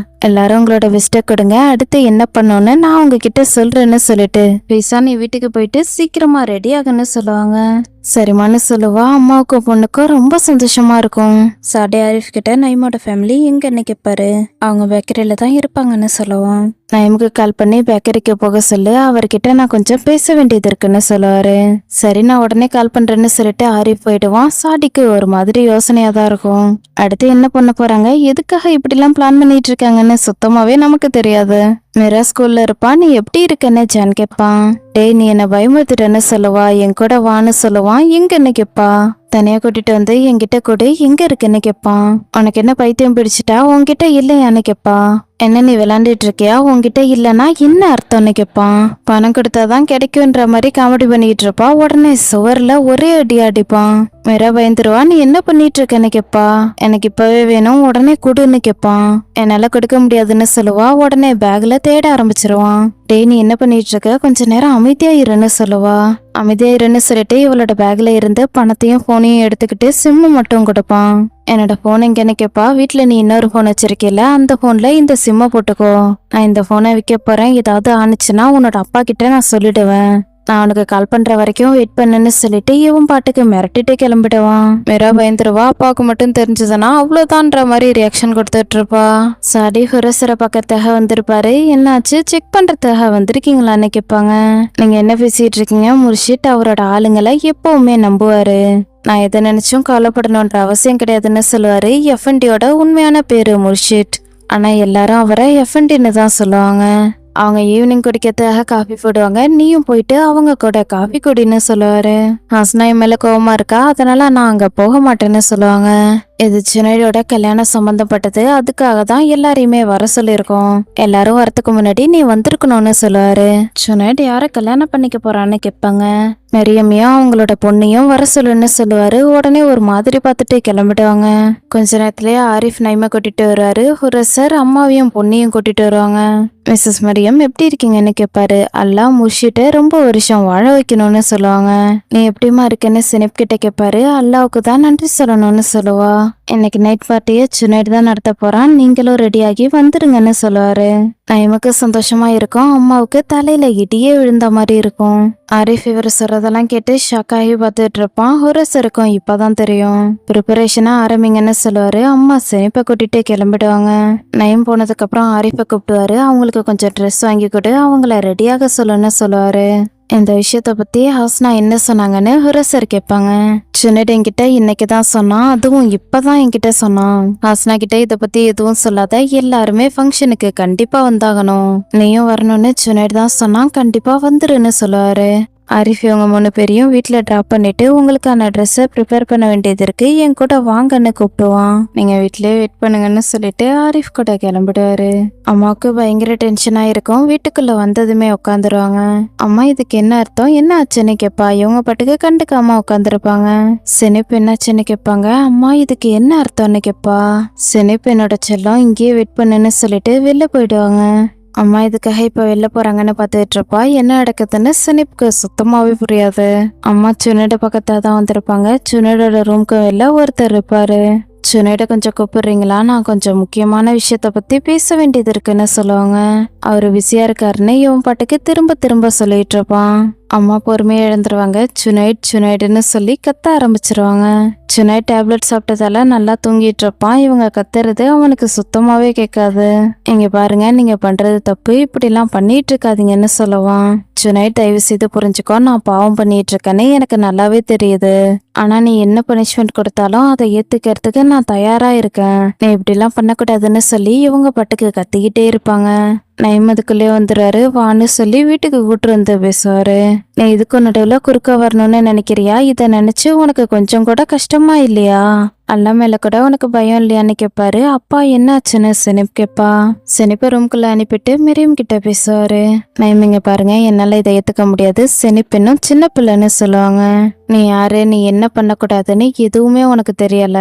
Speaker 1: எல்லாரும் உங்களோட விஸ்ட கொடுங்க, அடுத்து என்ன பண்ணணும்னு நான் உங்ககிட்ட சொல்றேன்னு சொல்லிட்டு ஃபெய்சா நீ வீட்டுக்கு போயிட்டு சீக்கிரமா ரெடி ஆகுன்னு சொல்லுவாங்க. சரிமான்னு சொல்லுவா. அம்மாவுக்கும் பொண்ணுக்கும் ரொம்ப சந்தோஷமா இருக்கும். சாடி ஆரிஃப் கிட்ட நயமோட ஃபேமிலி எங்கன்னு கேட்பாரு. அவங்க பேக்கரியில தான் இருப்பாங்கன்னு சொல்லுவான். நயமுக்கு கால் பண்ணி பேக்கரிக்கு போக சொல்லு, அவர்கிட்ட நான் கொஞ்சம் பேச வேண்டியது இருக்குன்னு சொல்லுவாரு. சரி, நான் உடனே கால் பண்றேன்னு சொல்லிட்டு ஆரிஃப் போயிடுவான். சாடிக்கு ஒரு மாதிரி யோசனையா தான் இருக்கும். அடுத்து என்ன பண்ண போறாங்க, எதுக்காக இப்படிலாம் பிளான் பண்ணிட்டு இருக்காங்கன்னு சுத்தமாவே நமக்கு தெரியாது. மிரா ஸ்கூல்ல இருப்பா. நீ எப்படி இருக்கன்னு ஜான் கேட்பான். டேய், நீ என்ன பயமுறுத்துட்டன்னு சொல்லுவா. என் கூட வான்னு சொல்லுவான். எங்கன்னு கேட்பா. தனியா கூட்டிட்டு வந்து என்கிட்ட கொடு, எங்க இருக்குன்னு கேட்பான். உனக்கு என்ன பைத்தியம் பிடிச்சிட்டா, உன்கிட்ட இல்லையான்னு கேட்பா. என்ன நீ விளையாண்டுட்டு இருக்கியா, உன்கிட்ட இல்லைன்னா என்ன அர்த்தம்னு கேட்பான். பணம் கொடுத்தாதான் கிடைக்கும்ன்ற மாதிரி காமெடி பண்ணிட்டு இருப்பா. உடனே சுவர்ல ஒரே அடி அடிப்பான். மிரா பயந்துருவா. நீ என்ன பண்ணிட்டு இருக்கன்னு கேட்பா. எனக்கு இப்பவே வேணும், உடனே கொடுன்னு கேட்பான். என்னால கொடுக்க முடியாதுன்னு சொல்லுவா. உடனே பேக்ல தேட ஆரம்பிச்சிருவான். டேய், நீ என்ன பண்ணிட்டு இருக்க, கொஞ்ச நேரம் அமைதியா இருன்னு சொல்லுவா. அமைதியா இருன்னு சொல்லிட்டு இவளோட பேக்ல இருந்து பணத்தையும் போனையும் எடுத்துக்கிட்டு சிம்மு மட்டும் கொடுப்பான். என்னோட போன் எங்கன்னு கேட்பா. வீட்டுல நீ இன்னொரு போன் வச்சிருக்கல, அந்த போன்ல இந்த சிம்ம போட்டுக்கோ, நான் இந்த போனை விற்க போறேன், ஏதாவது ஆனிச்சுன்னா உன்னோட அப்பா கிட்ட நான் சொல்லிடுவேன், நான் உனக்கு கால் பண்ற வரைக்கும் வெயிட் பண்ணுன்னு சொல்லிட்டு இவன் பாட்டுக்கு மிரட்டிட்டு கிளம்பிடுவான். மிரா பயந்துருவா. அப்பாவுக்கு மட்டும் தெரிஞ்சதுன்னா அவ்வளவுதான்ற மாதிரி ரியாக்ஷன் கொடுத்துட்டு இருப்பா. சாடி ஹுரசரை பக்கத்தாக வந்திருப்பாரு. என்னாச்சு, செக் பண்றதுக்காக வந்திருக்கீங்களான்னு கேட்பாங்க. நீங்க என்ன பேசிட்டு இருக்கீங்க, முர்ஷித் அவரோட ஆளுங்களை எப்பவுமே நம்புவாரு, நான் எதை நினைச்சும் கவலைப்படணுன்ற அவசியம் கிடையாதுன்னு சொல்லுவாரு. எஃப்என்டியோட உண்மையான பேரு முர்ஷித், ஆனா எல்லாரும் அவரை எஃப்என்டின்னு தான் சொல்லுவாங்க. அவங்க ஈவினிங் குடிக்கிறதுக்காக காஃபி போடுவாங்க, நீயும் போயிட்டு அவங்க கூட காஃபி குடின்னு சொல்லுவாரு. ஹஸ்னா மேல கோவமா இருக்கா, அதனால நான் அங்க போக மாட்டேன்னு சொல்லுவாங்க. இது ஜுனைடோட கல்யாணம் சம்பந்தப்பட்டது, அதுக்காக தான் எல்லாரையுமே வர சொல்லியிருக்கோம். எல்லாரும் வரத்துக்கு முன்னாடி நீ வந்திருக்கணும்னு சொல்லுவாரு. ஜுனைட் யார கல்யாணம் பண்ணிக்க போறான்னு கேட்பாங்க. மரியமையும் அவங்களோட பொண்ணையும் வர சொல்லுன்னு சொல்லுவாரு. உடனே ஒரு மாதிரி பார்த்துட்டு கிளம்பிடுவாங்க. கொஞ்ச நேரத்திலேயே ஆரிஃப் நைமை கூட்டிட்டு வருவாரு. ஹுரசர் அம்மாவையும் பொண்ணையும் கூட்டிட்டு வருவாங்க. மிஸ்ஸஸ் மரியம் எப்படி இருக்கீங்கன்னு கேட்பாரு. அல்லா முடிச்சுட்டு ரொம்ப வருஷம் வாழ வைக்கணும்னு சொல்லுவாங்க. நீ எப்படிமா இருக்குன்னு சினிப் கிட்ட கேட்பாரு. அல்லாவுக்கு தான் நன்றி சொல்லணும்னு சொல்லுவா. இன்னைக்கு நைட் பார்ட்டியை ஜுனைட் தான் நடத்த போறான், நீங்களும் ரெடியாகி வந்துருங்கன்னு சொல்லுவாரு. நைமுக்கு சந்தோஷமா இருக்கும். அம்மாவுக்கு தலையில இடியே விழுந்த மாதிரி இருக்கும். ஆரிஃப் இவர் சொல்றதெல்லாம் கேட்டு ஷாக் ஆகி பார்த்துட்டு இருப்பான். ஹுரசருக்கும் இப்பதான் தெரியும். ப்ரிப்பரேஷனா ஆரம்பிங்கன்னு சொல்லுவாரு. அம்மா சினிப்பை கூட்டிட்டு கிளம்பிடுவாங்க. நயம் போனதுக்கு அப்புறம் ஆரிஃபை கூப்பிடுவாரு. அவங்களுக்கு கொஞ்சம் ட்ரெஸ் வாங்கி கொடு, அவங்கள ரெடியாக சொல்லுன்னு சொல்லுவாரு. இந்த விஷயத்த பத்தி ஹாஸ்னா என்ன சொன்னாங்கன்னு ஹுரசர் கேட்பாங்க. ஜுனைட் என்கிட்ட இன்னைக்கு தான் சொன்னான், அதுவும் இப்பதான் என்கிட்ட சொன்னான். ஹாஸ்னா கிட்ட இத பத்தி எதுவும் சொல்லாத, எல்லாருமே ஃபங்க்ஷனுக்கு கண்டிப்பா வந்தாகணும், நீயும் வரணும்னு ஜுனைட் தான் சொன்னான், கண்டிப்பா வந்துருன்னு சொல்லுவாரு. ஆரிஃப் இவங்க 3 பேரையும் வீட்டுல டிராப் பண்ணிட்டு உங்களுக்கான ட்ரெஸ்ஸை ப்ரிப்பேர் பண்ண வேண்டியது இருக்கு, என் கூட வாங்கன்னு கூப்பிடுவான். நீங்க வீட்லயே வெயிட் பண்ணுங்கன்னு சொல்லிட்டு ஆரிஃப் கூட கிளம்பிடுவாரு. அம்மாவுக்கு பயங்கர டென்ஷனா இருக்கும். வீட்டுக்குள்ள வந்ததுமே உட்காந்துருவாங்க. அம்மா இதுக்கு என்ன அர்த்தம், என்ன ஆச்சுன்னு கேட்பா. இவங்க பாட்டுக்கு கண்டுக்காம உட்காந்துருப்பாங்க. சினிப் என்னாச்சுன்னு கேட்பாங்க. அம்மா இதுக்கு என்ன அர்த்தம்னு கேட்பா. சினிப் என்னோட செல்லம் இங்கேயே வெயிட் பண்ணுன்னு சொல்லிட்டு வெளில போயிடுவாங்க. அம்மா இதுக்காக இப்ப வெளில போறாங்கன்னு பாத்துட்டு இருப்பா. என்ன நடக்குதுன்னு சினிப்க்கு சுத்தமாவே புரியாது. அம்மா ஜுனைட பக்கத்துல தான் வந்திருப்பாங்க. ஜுனைடோட ரூம்க்கு வெளில ஒருத்தர் இருப்பாரு. ஜுனைட கொஞ்சம் கூப்பிடுறீங்களா, நான் கொஞ்சம் முக்கியமான விஷயத்த பத்தி பேச வேண்டியது இருக்குன்னு சொல்லுவாங்க. அவரு பிஸியா இருக்காருன்னு இவன் பாட்டுக்கு திரும்ப திரும்ப சொல்லிட்டு இருப்பான். அம்மா பொறுமையா எழுந்துருவாங்க. ஜுனைட் ஜுனைடுன்னு சொல்லி கத்த ஆரம்பிச்சிருவாங்க. ஜுனைட் டேப்லெட் சாப்பிட்டதால நல்லா தூங்கிட்டு இருப்பான். இவங்க கத்துறது அவனுக்கு சுத்தமாவே கேட்காது. இங்க பாருங்க, நீங்க பண்றது தப்பு, இப்படி எல்லாம் பண்ணிட்டு இருக்காதீங்கன்னு சொல்லுவான். ஜுனைட் தயவு செய்து புரிஞ்சுக்கோ, நான் பாவம் பண்ணிட்டு இருக்கேன்னு எனக்கு நல்லாவே தெரியுது. ஆனா நீ என்ன பனிஷ்மெண்ட் கொடுத்தாலும் அதை ஏத்துக்கிறதுக்கு நான் தயாரா இருக்கேன். நீ இப்படி எல்லாம் பண்ணக்கூடாதுன்னு சொல்லி இவங்க பாட்டுக்கு கத்திக்கிட்டே இருப்பாங்க. நைம் அதுக்குள்ளே வந்துடுறாரு. வான்னு சொல்லி வீட்டுக்கு கூட்டு வந்து பேசுவாரு. நீ இதுக்கு நடுவுல குறுக்க வரணும்னு நினைக்கிறியா, இத நினைச்சு உனக்கு கொஞ்சம் கூட கஷ்டமா இல்லையா, அல்லா மேல கூட உனக்கு பயம் இல்லையான்னு கேட்பாரு. அப்பா என்ன ஆச்சுன்னு சினிப் கேட்பா. சினிப்பை ரூம்குள்ள அனுப்பிட்டு மிரியம் கிட்ட பேசுவாரு. நைம் இங்க பாருங்க, என்னால இதை ஏத்துக்க முடியாது, சினிப் இன்னும் சின்ன பிள்ளைன்னு சொல்லுவாங்க. நீ யாரு, நீ என்ன பண்ணக்கூடாதுன்னு எதுவுமே உனக்கு தெரியல,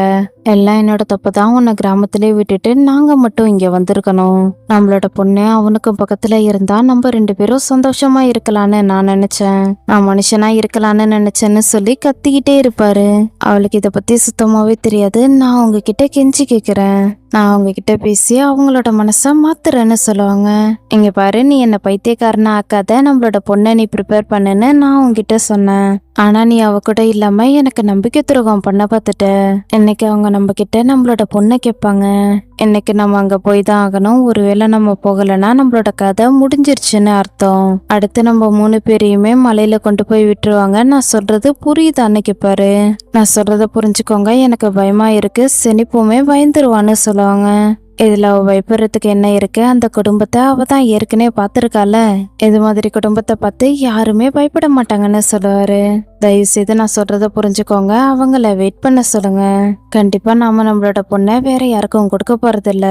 Speaker 1: எல்லாம் என்னோட தப்பு தான். உன்னை கிராமத்திலே விட்டுட்டு நாங்க மட்டும் இங்க வந்திருக்கணும். நம்மளோட பொண்ணு அவனுக்கு பக்கத்துல இருந்தா நம்ம 2 பேரும் சந்தோஷமா இருக்கலான்னு நான் நினைச்சேன், நான் மனுஷனா இருக்கலான்னு நினைச்சேன்னு சொல்லி கத்திக்கிட்டே இருப்பாரு. அவளுக்கு இத பத்தி சுத்தமாவே தெரியாது. நான் உங்ககிட்ட கெஞ்சி கேக்குறேன், நான் அவங்க கிட்ட பேசி அவங்களோட மனச மாத்துறேன்னு சொல்லுவாங்க. இங்க பாரு, நீ என்ன பைத்தியக்காரனா ஆக்காத, நம்மளோட பொண்ணை நீ ப்ரிப்பேர் பண்ணுன்னு நான் உங்ககிட்ட சொன்னேன். ஆனா நீ அவ கூட இல்லாம எனக்கு நம்பிக்கை துரோகம் பண்ண பார்த்துட்ட. இன்னைக்கு அவங்க நம்ம கிட்ட நம்மளோட பொண்ணை கேட்பாங்க. இன்னைக்கு நம்ம அங்க போய் தான் ஆகணும். ஒருவேளை நம்ம போகலன்னா நம்மளோட கதை முடிஞ்சிருச்சுன்னு அர்த்தம். அடுத்து நம்ம 3 பேரையுமே மலையில கொண்டு போய் விட்டுருவாங்க. நான் சொல்றது புரியுதான்னு கேட்பாரு. நான் சொல்றத புரிஞ்சுக்கோங்க, எனக்கு பயமா இருக்கு, சினிப்புமே பயந்துருவான்னு சொல்லுவாங்க. இதுல அவ பயப்படுறதுக்கு என்ன இருக்கு, அந்த குடும்பத்தை அவ தான் ஏற்கனவே பாத்துருக்கால, இது மாதிரி குடும்பத்தை பார்த்து யாருமே பயப்பட மாட்டாங்கன்னு சொல்லுவாரு. தயவு செய்து நான் சொல்றத புரிஞ்சுக்கோங்க, அவங்கள வெயிட் பண்ண சொல்லுங்க. கண்டிப்பா நாம நம்மளோட பொண்ணை வேற யாருக்கும் கொடுக்க போறது இல்ல,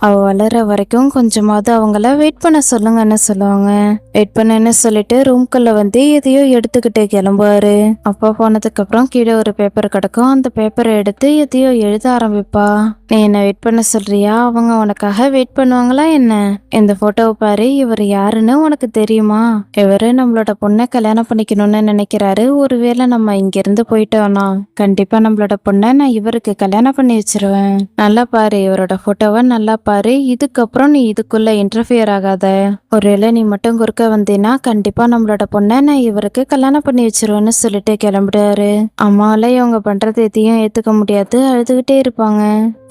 Speaker 1: அவ வளர வரைக்கும் கொஞ்சமாவது அவங்கள வெயிட் பண்ண சொல்லுங்கன்னு சொல்லுவாங்க. வெயிட் பண்ணுன்னு சொல்லிட்டு ரூம்குள்ள வந்து எதையோ எடுத்துக்கிட்டு கிளம்புவாரு. அப்பா போனதுக்கு அப்புறம் கீழே ஒரு பேப்பர் கிடக்கும். அந்த பேப்பரை எடுத்து எதையோ எழுத ஆரம்பிப்பா. நீ என்ன வெயிட் பண்ண சொல்றியா, அவங்க உனக்காக வெயிட் பண்ணுவாங்களா என்ன, இந்த போட்டோவை பாரு, இவர் யாருன்னு உனக்கு தெரியுமா, இவரு நம்மளோட பொண்ணை கல்யாணம் பண்ணிக்கணும்னு நினைக்கிறாரு. ஒருவேளை நம்ம இங்க இருந்து போயிட்டோம்னா கண்டிப்பா நம்மளோட பொண்ணை நான் இவருக்கு கல்யாணம் பண்ணி வச்சிருவேன். நல்லா பாரு, இவரோட போட்டோவை நல்லா பாரு, இதுக்கப்புறம் நீ இதுக்குள்ள இன்டர்ஃபியர் ஆகாத, ஒருவேளை நீ மட்டும் குறுக்க வந்தீன்னா கண்டிப்பா நம்மளோட பொண்ணை நான் இவருக்கு கல்யாணம் பண்ணி வச்சிருவேன்னு சொல்லிட்டு கிளம்பிடுவாரு. அம்மாவால இவங்க பண்றது எதையும் ஏத்துக்க முடியாது, அழுதுகிட்டே இருப்பாங்க.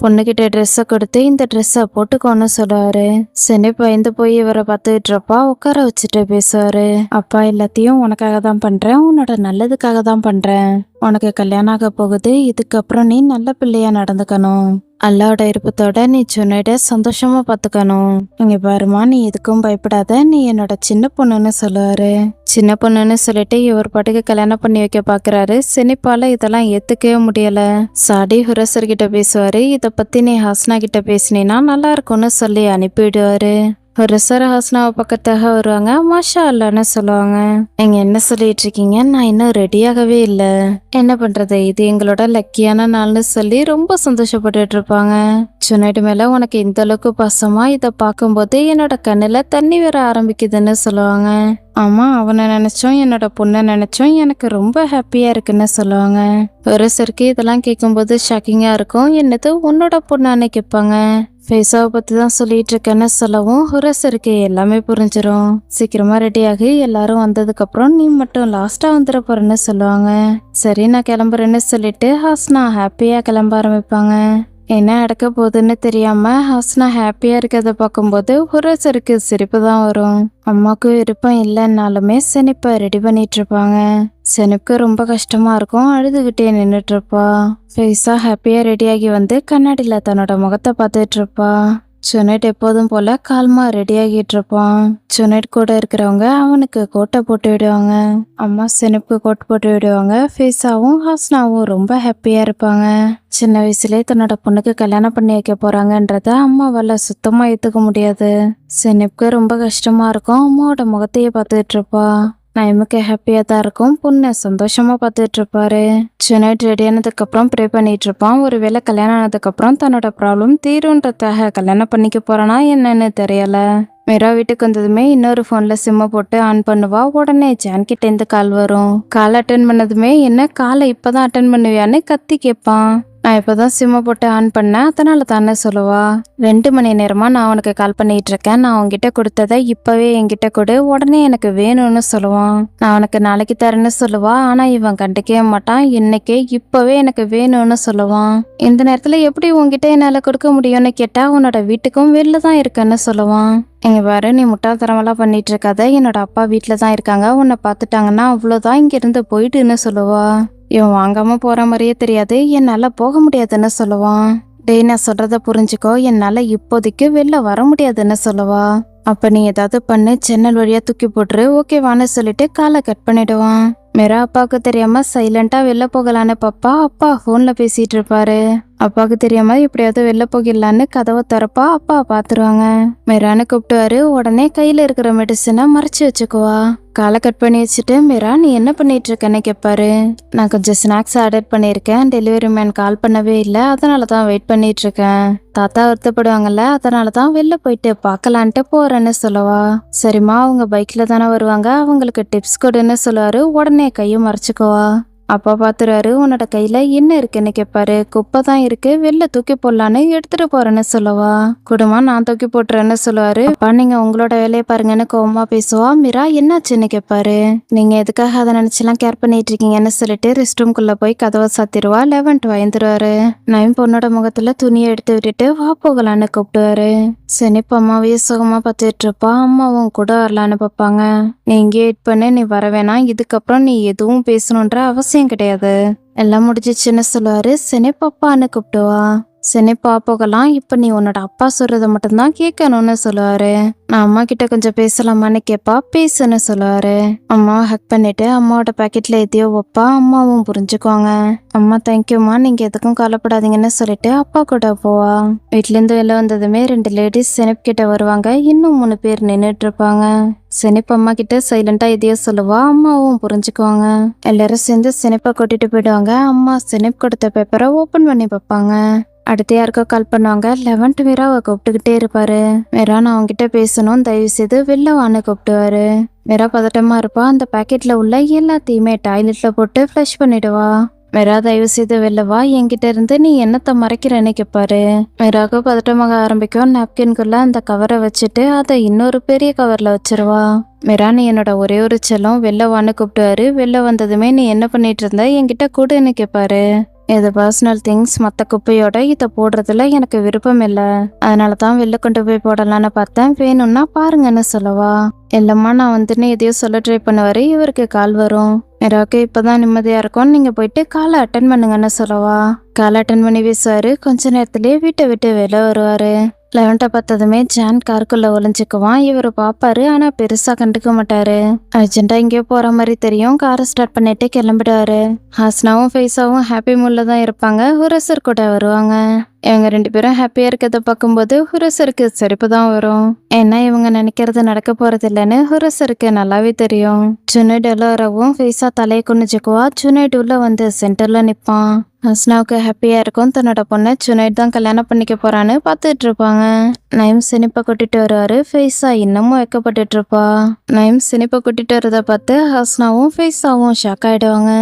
Speaker 1: பொண்ணுகிட்ட ட்ரெஸ்ஸை கொடுத்து இந்த ட்ரெஸ்ஸை போட்டுக்கோன்னு சொல்லுவாரு. சென்னை பயந்து போய் இவரை பார்த்துட்டு இருப்பா. உட்கார வச்சுட்டு பேசுவாரு. அப்பா எல்லாத்தையும் உனக்காக தான் பண்றேன், உன்னோட நல்லதுக்கு நல்லதுக்காக தான் பண்றேன். உனக்கு கல்யாணம் ஆக போகுது. இதுக்கப்புறம் நீ நல்ல பிள்ளையா நடந்துக்கணும். அல்லாவோட இருப்பத்தோட நீ சொன்னிட சந்தோஷமா பாத்துக்கணும். இங்க பாருமா, நீ எதுக்கும் பயப்படாத. நீ என்னோட சின்ன பொண்ணுன்னு சொல்லுவாரு. சின்ன பொண்ணுன்னு சொல்லிட்டு இவர் பாட்டுக்கு கல்யாணம் பண்ணி வைக்க பாக்குறாரு. செனிப்பால இதெல்லாம் ஏத்துக்கவே முடியல. சாடி ஹுரசர் கிட்ட பேசுவாரு. இத பத்தி நீ ஹாஸ்னா கிட்ட பேசினா நல்லா இருக்கும்னு சொல்லி அனுப்பிவிடுவாரு. ஒரு ஹாஸ்னாவை பக்கத்தாக வருவாங்க. மாஷா அல்லான்னு சொல்லுவாங்க. நீங்க என்ன சொல்லிட்டு இருக்கீங்க? நான் இன்னும் ரெடியாகவே இல்லை. என்ன பண்றது, இது எங்களோட லக்கியான நாள்னு சொல்லி ரொம்ப சந்தோஷப்பட்டுட்டு இருப்பாங்க. ஜுனைட் மேல உனக்கு இந்த அளவுக்கு பாசமா, இதை பார்க்கும்போது என்னோட கண்ணுல தண்ணி வர ஆரம்பிக்குதுன்னு சொல்லுவாங்க. ஆமா, அவனை நினைச்சோம் என்னோட பொண்ணை நினைச்சோம் எனக்கு ரொம்ப ஹாப்பியா இருக்குன்னு சொல்லுவாங்க. ஒரு சருக்கு இதெல்லாம் கேட்கும்போது ஷாக்கிங்கா இருக்கும். என்னது உன்னோட பொண்ணான்னு கேட்பாங்க. ஃபேஸாவை பத்தி தான் சொல்லிட்டு இருக்கேன்னு சொல்லவும் ஹுரசருக்கு எல்லாமே புரிஞ்சிடும். சீக்கிரமா ரெடியாகி எல்லாரும் வந்ததுக்கு அப்புறம் நீ மட்டும் லாஸ்டா வந்துட போறேன்னு சொல்லுவாங்க. சரி நான் கிளம்புறேன்னு சொல்லிட்டு ஹாஸ்னா ஹாப்பியா கிளம்ப ஆரம்பிப்பாங்க. என்ன நடக்க போகுதுன்னு தெரியாம ஹாஸ்னா ஹாப்பியா இருக்கிறத பார்க்கும்போது ஹுரசருக்கு சிரிப்பு தான் வரும். அம்மாவுக்கு விருப்பம் இல்லைன்னாலுமே செனிப்பை ரெடி பண்ணிட்டு இருப்பாங்க. செனிப்புக்கு ரொம்ப கஷ்டமா இருக்கும். அழுதுகிட்டே நின்றுட்டு இருப்பா. ஃபேஸா ஹாப்பியா ரெடியாகி வந்து கண்ணாடியில தன்னோட முகத்தை பார்த்துட்டு இருப்பா. ஜுனைட் எப்போதும் போல கால்மா ரெடி ஆகிட்டு இருப்பான். ஜுனைட் கூட இருக்கிறவங்க அவனுக்கு கோட்டை போட்டு விடுவாங்க. அம்மா செனிப்புக்கு கோட் போட்டு விடுவாங்க. ஃபேஸாவும் ஹாஸ்னாவும் ரொம்ப ஹாப்பியா இருப்பாங்க. சின்ன வயசுலயே தன்னோட பொண்ணுக்கு கல்யாணம் பண்ணி வைக்க போறாங்கன்றத அம்மாவால சுத்தமா ஏத்துக்க முடியாது. செனிப்புக்கு ரொம்ப கஷ்டமா இருக்கும். அம்மாவோட முகத்தையே பார்த்துட்டு இருப்பா. நைமுக்கு ஹாப்பியா தான் இருக்கும். பொண்ணை சந்தோஷமா பார்த்துட்டு இருப்பாரு. ஜுனைட் ரெடி ஆனதுக்கு அப்புறம் ப்ரே பண்ணிட்டு இருப்பான். ஒருவேளை கல்யாணம் ஆனதுக்கு அப்புறம் தன்னோட ப்ராப்ளம் தீருன்றதாக கல்யாணம் பண்ணிக்க போறானா என்னன்னு தெரியல. மீரா வீட்டுக்கு வந்ததுமே இன்னொரு போன்ல சிம்ம போட்டு ஆன் பண்ணுவா. உடனே ஜான் கிட்ட இருந்து கால் வரும். கால் அட்டன் பண்ணதுமே என்ன காலை இப்பதான் அட்டன் பண்ணுவியான்னு கத்தி கேட்பான். நான் இப்பதான் சிம்ம போட்டு ஆன் பண்ணேன், அதனால தானே சொல்லுவா. 2 மணி நேரமா நான் உனக்கு கால் பண்ணிட்டு இருக்கேன். நான் உன்கிட்ட கொடுத்ததை இப்பவே என்கிட்ட கொடு, உடனே எனக்கு வேணும்னு சொல்லுவான். நான் உனக்கு நாளைக்கு தரேன்னு சொல்லுவா. ஆனா இவன் கண்டுக்கவே மாட்டான். இன்னைக்கே இப்பவே எனக்கு வேணும்னு சொல்லுவான். இந்த நேரத்துல எப்படி உன்கிட்ட என்னால கொடுக்க முடியும்னு கேட்டா உன்னோட வீட்டுக்கும் வெளில தான் இருக்கேன்னு சொல்லுவான். இங்க பாரு, நீ முட்டாள்தனமெல்லாம் பண்ணிட்டு இருக்காத. என்னோட அப்பா வீட்டுல தான் இருக்காங்க. உன்னை பார்த்துட்டாங்கன்னா அவ்வளோதான், இங்க இருந்து போயிட்டுன்னு சொல்லுவா. இவன் வாங்காம போற மாதிரியே தெரியாது. என்னால போக முடியாதுன்னு சொல்லுவான். டேய், நான் சொல்றத புரிஞ்சுக்கோ. என்னால இப்போதைக்கு வெளில வர முடியாதுன்னு சொல்லுவா. அப்ப நீ ஏதாவது பண்ணு, ஜன்னல் வழியா தூக்கி போட்டுரு, ஓகேவான்னு சொல்லிட்டு காலை கட் பண்ணிடுவான். மீரா அப்பாவுக்கு தெரியாம சைலண்டா வெளில போகலான்னு பாப்பா. அப்பா போன்ல பேசிட்டு இருப்பாரு. அப்பாவுக்கு தெரியாம எப்படியாவது வெளில போகிடலான்னு கதவை திறப்பா. அப்பா பாத்துருவாங்க. மீரான்னு கூப்பிட்டுவாரு. உடனே கையில இருக்கிற மெடிசனை மறைச்சு வச்சுக்குவா. காலை கட் பண்ணி வச்சுட்டு, மீரா நீ என்ன பண்ணிட்டு இருக்கன்னு கேட்பாரு. நான் கொஞ்சம் ஸ்நாக்ஸ் ஆர்டர் பண்ணியிருக்கேன். டெலிவரி மேன் கால் பண்ணவே இல்லை, அதனால தான் வெயிட் பண்ணிட்டு இருக்கேன். தாத்தா வருத்தப்படுவாங்கல்ல, அதனால தான் வெளில போயிட்டு பார்க்கலான்ட்டு போறேன்னு சொல்லுவா. சரிம்மா, அவங்க பைக்ல தானே வருவாங்க, அவங்களுக்கு டிப்ஸ் கொடுன்னு சொல்லுவாரு. உடனே கையை மறைச்சுக்குவா. அப்பா பாத்துறாரு. உன்னோட கையில என்ன இருக்குன்னு கேட்பாரு. குப்பை தான் இருக்கு, வெளில தூக்கி போடலான்னு எடுத்துட்டு போறேன்னு சொல்லுவா. குடுமா, நான் தூக்கி போட்டுறேன்னு சொல்லுவாரு. அப்பா நீங்க உங்களோட வேலையை பாருங்கன்னு கோவமா பேசுவா. மீரா என்னாச்சுன்னு கேட்பாரு. நீங்க எதுக்காக அதை நினைச்செல்லாம் கேர் பண்ணிட்டு இருக்கீங்கன்னு சொல்லிட்டு ரெஸ்ட் ரூம்குள்ள போய் கதவை சாத்திடுவா. 11 பயந்துருவாரு. நைம் பொண்ணோட முகத்துல துணியை எடுத்து விட்டுட்டு வா போகலான்னு கூப்பிடுவாரு. செனிப்பு அம்மாவையே சுகமா பார்த்துட்டு இருப்பா. அம்மாவும் கூட வரலான்னு பார்ப்பாங்க. நீ இங்கே வெயிட் பண்ணு, நீ வர வேணாம். இதுக்கப்புறம் நீ எதுவும் பேசணுன்ற அவசியம் கிடையாது. எல்லாம் முடிஞ்சிச்சுன்னு சொல்லுவாரு. செனிப்பாப்பான்னு கூப்பிடுவா. செனிப்பா போகலாம். இப்ப நீ உன்னோட அப்பா சொல்றத மட்டும்தான் கேட்கணும்னு சொல்லுவாரு. நான் அம்மா கிட்ட கொஞ்சம் பேசலாமான்னு கேட்பா. பேசுன்னு சொல்லுவாரு. அம்மா ஹக் பண்ணிட்டு அம்மாவோட பாக்கெட்ல எதையோ வைப்பா. அம்மாவும் புரிஞ்சுக்குவாங்க. அம்மா தேங்க்யூம்மா, நீங்க எதுக்கும் கவலைப்படாதீங்கன்னு சொல்லிட்டு அப்பா கூட போவா. வீட்டுல இருந்து வெளில வந்ததுமே 2 லேடிஸ் செனிப் கிட்ட வருவாங்க. இன்னும் 3 பேர் நின்றுட்டு இருப்பாங்க. செனிப் அம்மா கிட்ட சைலண்டா எதையோ சொல்லுவா. அம்மாவும் புரிஞ்சுக்குவாங்க. எல்லாரும் சேர்ந்து செனிப்பை கூட்டிட்டு போயிடுவாங்க. அம்மா செனிப் கொடுத்த பேப்பரை ஓபன் பண்ணி பார்ப்பாங்க. அடுத்து யாருக்கோ கால் பண்ணுவாங்க. 11 மீராவை கூப்பிட்டுக்கிட்டே இருப்பாரு. மீரா நான் அவங்ககிட்ட பேசணும், தயவு செய்து வெளில வான்னு கூப்பிட்டுவாரு. மீரா பதட்டமா இருப்பா. அந்த பாக்கெட்ல உள்ள எல்லாத்தையுமே டாய்லெட்ல போட்டு ஃப்ளஷ் பண்ணிடுவா. மீரா தயவு செய்து வெளில வா, என்கிட்ட இருந்து நீ என்னத்தை மறைக்கிறேன்னு கேட்பாரு. மீராவுக்கு பதட்டமாக ஆரம்பிக்கும். நாப்கின்குள்ள அந்த கவரை வச்சுட்டு அதை இன்னொரு பெரிய கவர்ல வச்சிருவா. மீரா நீ என்னோட ஒரே ஒரு செல்லம், வெளில வான்னு கூப்பிட்டுவாரு. வெளில வந்ததுமே நீ என்ன பண்ணிட்டு இருந்த, என்கிட்ட கூடுன்னு கேட்பாரு. இது பர்சனல் திங்ஸ், மற்ற குப்பையோட இதை போடுறதுல எனக்கு விருப்பம் இல்லை, அதனால தான் வெளில கொண்டு போய் போடலான்னு பார்த்தேன், வேணும்னா பாருங்கன்னு சொல்லவா. இல்லம்மா நான் வந்துன்னு எதையோ சொல்ல ட்ரை பண்ணுவாரு. இவருக்கு கால் வரும். மிராக்கு இப்பதான் நிம்மதியா இருக்கும், நீங்க போயிட்டு காலை அட்டன் பண்ணுங்கன்னு சொல்லவா. காலை அட்டன் பண்ணி பேசுவாரு. கொஞ்ச நேரத்திலேயே வீட்டை விட்டு வெளில வருவாரு. 11 பார்த்ததுமே ஜான் காருக்குள்ள ஒளிஞ்சுக்குவான். இவரு பாப்பாரு, ஆனா பெருசா கண்டுக்க மாட்டாரு. அர்ஜென்ட்டா எங்கேயோ போற மாதிரி தெரியும். காரை ஸ்டார்ட் பண்ணிட்டு கிளம்பிடுவாரு. ஹாஸ்னாவும் ஃபைஸாவும் ஹாப்பி மூட்ல தான் இருப்பாங்க. ஹுரசர் கூட வருவாங்க. இவங்க 2 பேரும் ஹாப்பியா இருக்கிறத பார்க்கும்போது ஹுரசருக்கு சிரிப்பு தான் வரும். ஏன்னா இவங்க நினைக்கிறது நடக்க போறது இல்லைன்னு ஹுரசருக்கு நல்லாவே தெரியும். ஜுனைட் எல்லாரவும் ஃபைஸா தலையை குனிஞ்சுக்குவா. ஜுனைட் உள்ள வந்து சென்டர்ல நிப்பான். ஹஸ்னாவுக்கு ஹாப்பியா இருக்கும். தன்னோட பொண்ணை ஜுனைட் தான் கல்யாணம் பண்ணிக்க போறான்னு பார்த்துட்டு இருப்பாங்க. நயம் சினிப்பை கூட்டிட்டு வருவாரு. ஃபைஸா இன்னமும் வைக்கப்பட்டுட்டு இருப்பா. நயம் சினிப்பை கூட்டிட்டு வரத பார்த்து ஹஸ்னாவும் ஃபைஸாவும் ஷாக் ஆயிடுவாங்க.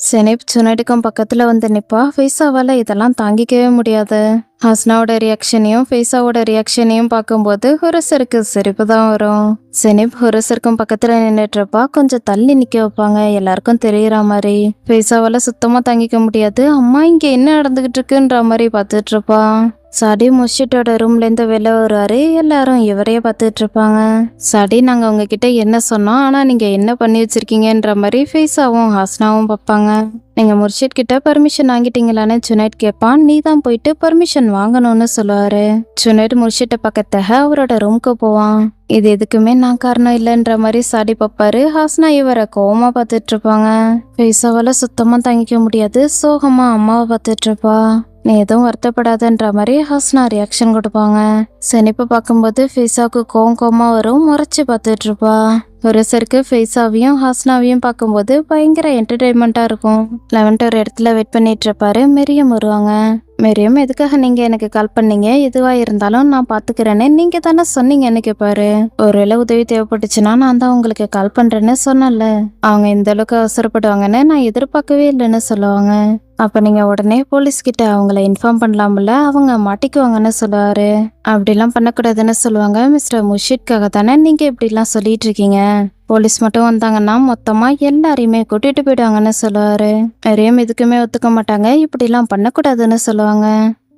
Speaker 1: சினிப் ஜுனைடுக்கும் பக்கத்துல வந்து நிப்பா. ஃபைஸாவால இதெல்லாம் தாங்கிக்கவே முடியாது. ஹஸ்னாவோட ரியாக்ஷனையும் ஃபைஸாவோட ரியாக்ஷனையும் பார்க்கும்போது ஹுரசருக்கு சிரிப்பு தான் வரும். சினிப் ஹுரசருக்கும் பக்கத்துல நின்றுட்டு இருப்பா. கொஞ்சம் தள்ளி நிக்க வைப்பாங்க, எல்லாருக்கும் தெரியற மாதிரி. ஃபைஸாவால சுத்தமா தாங்கிக்க முடியாது. அம்மா இங்க என்ன நடந்துகிட்டு இருக்குன்ற மாதிரி பார்த்துட்டு இருப்பா. சாடி முஷிட்டோட ரூம்ல இருந்து வெளில வருவாரு. எல்லாரும் இவரையே பார்த்துட்டு இருப்பாங்க. சாடி, நாங்க உங்ககிட்ட என்ன சொன்னோம், ஆனா நீங்க என்ன பண்ணி வச்சிருக்கீங்கன்ற மாதிரி ஃபைஸாவும் ஹாஸ்னாவும் பார்ப்பாங்க. நீங்க முர்ஷித் கிட்ட பர்மிஷன் வாங்கிட்டீங்களான்னு ஜுனைட் கேட்பான். நீ தான் போயிட்டு பர்மிஷன் வாங்கணும்னு சொல்லுவாரு. ஜுனைட் முர்ஷிட்ட பக்கத்துல அவரோட ரூம்க்கு போவான். இது எதுக்குமே நான் காரணம் இல்லைன்ற மாதிரி சாடி பார்ப்பாரு. ஹாஸ்னா இவரை கோவமா பார்த்துட்டு இருப்பாங்க. ஃபைஸாவால சுத்தமா தாங்கிக்க முடியாது. சோகமா அம்மாவை பார்த்துட்டு இருப்பா. நீ எதுவும் வருத்தப்படாதன்ற மாதிரி ஹாஸ்னா ரியாக்ஷன் கொடுப்பாங்க. செனிப்பை பார்க்கும்போது ஃபைஸாவுக்கு கோவமா வரும். முறைச்சு பார்த்துட்டு இருப்பா. ஹுரசருக்கு ஃபைஸாவையும் ஹாஸ்னாவையும் பார்க்கும்போது பயங்கர என்டர்டெயின்மெண்ட்டாக இருக்கும். 11 ஒரு இடத்துல வெயிட் பண்ணிட்டு இருப்பாரு. மெரியம் வருவாங்க. மெரியம், எதுக்காக நீங்க எனக்கு கால் பண்ணீங்க? எதுவா இருந்தாலும் நான் பாத்துக்கிறேன்னு நீங்க தானே சொன்னீங்கன்னு கேட்பாரு. ஒருவேளை உதவி தேவைப்பட்டுச்சுன்னா நான் தான் உங்களுக்கு கால் பண்றேன்னு சொன்னல. அவங்க இந்த அளவுக்கு அவசரப்படுவாங்கன்னு நான் எதிர்பார்க்கவே இல்லைன்னு சொல்லுவாங்க. அப்ப நீங்க உடனே போலீஸ் கிட்ட அவங்கள இன்ஃபார்ம் பண்ணலாம்ல, அவங்க மாட்டிக்குவாங்கன்னு சொல்லுவாரு. அப்படிலாம் பண்ணக்கூடாதுன்னு சொல்லுவாங்க. மிஸ்டர் முஷிட்காக தானே நீங்க இப்படிலாம் சொல்லிட்டு இருக்கீங்க. போலீஸ் மட்டும் வந்தாங்கன்னா மொத்தமா எல்லாரையுமே கூட்டிட்டு போயிடுவாங்கன்னு சொல்லுவாரு. மெரியம் இதுக்குமே ஒத்துக்க மாட்டாங்க. இப்படிலாம் பண்ணக்கூடாதுன்னு சொல்லுவாங்க.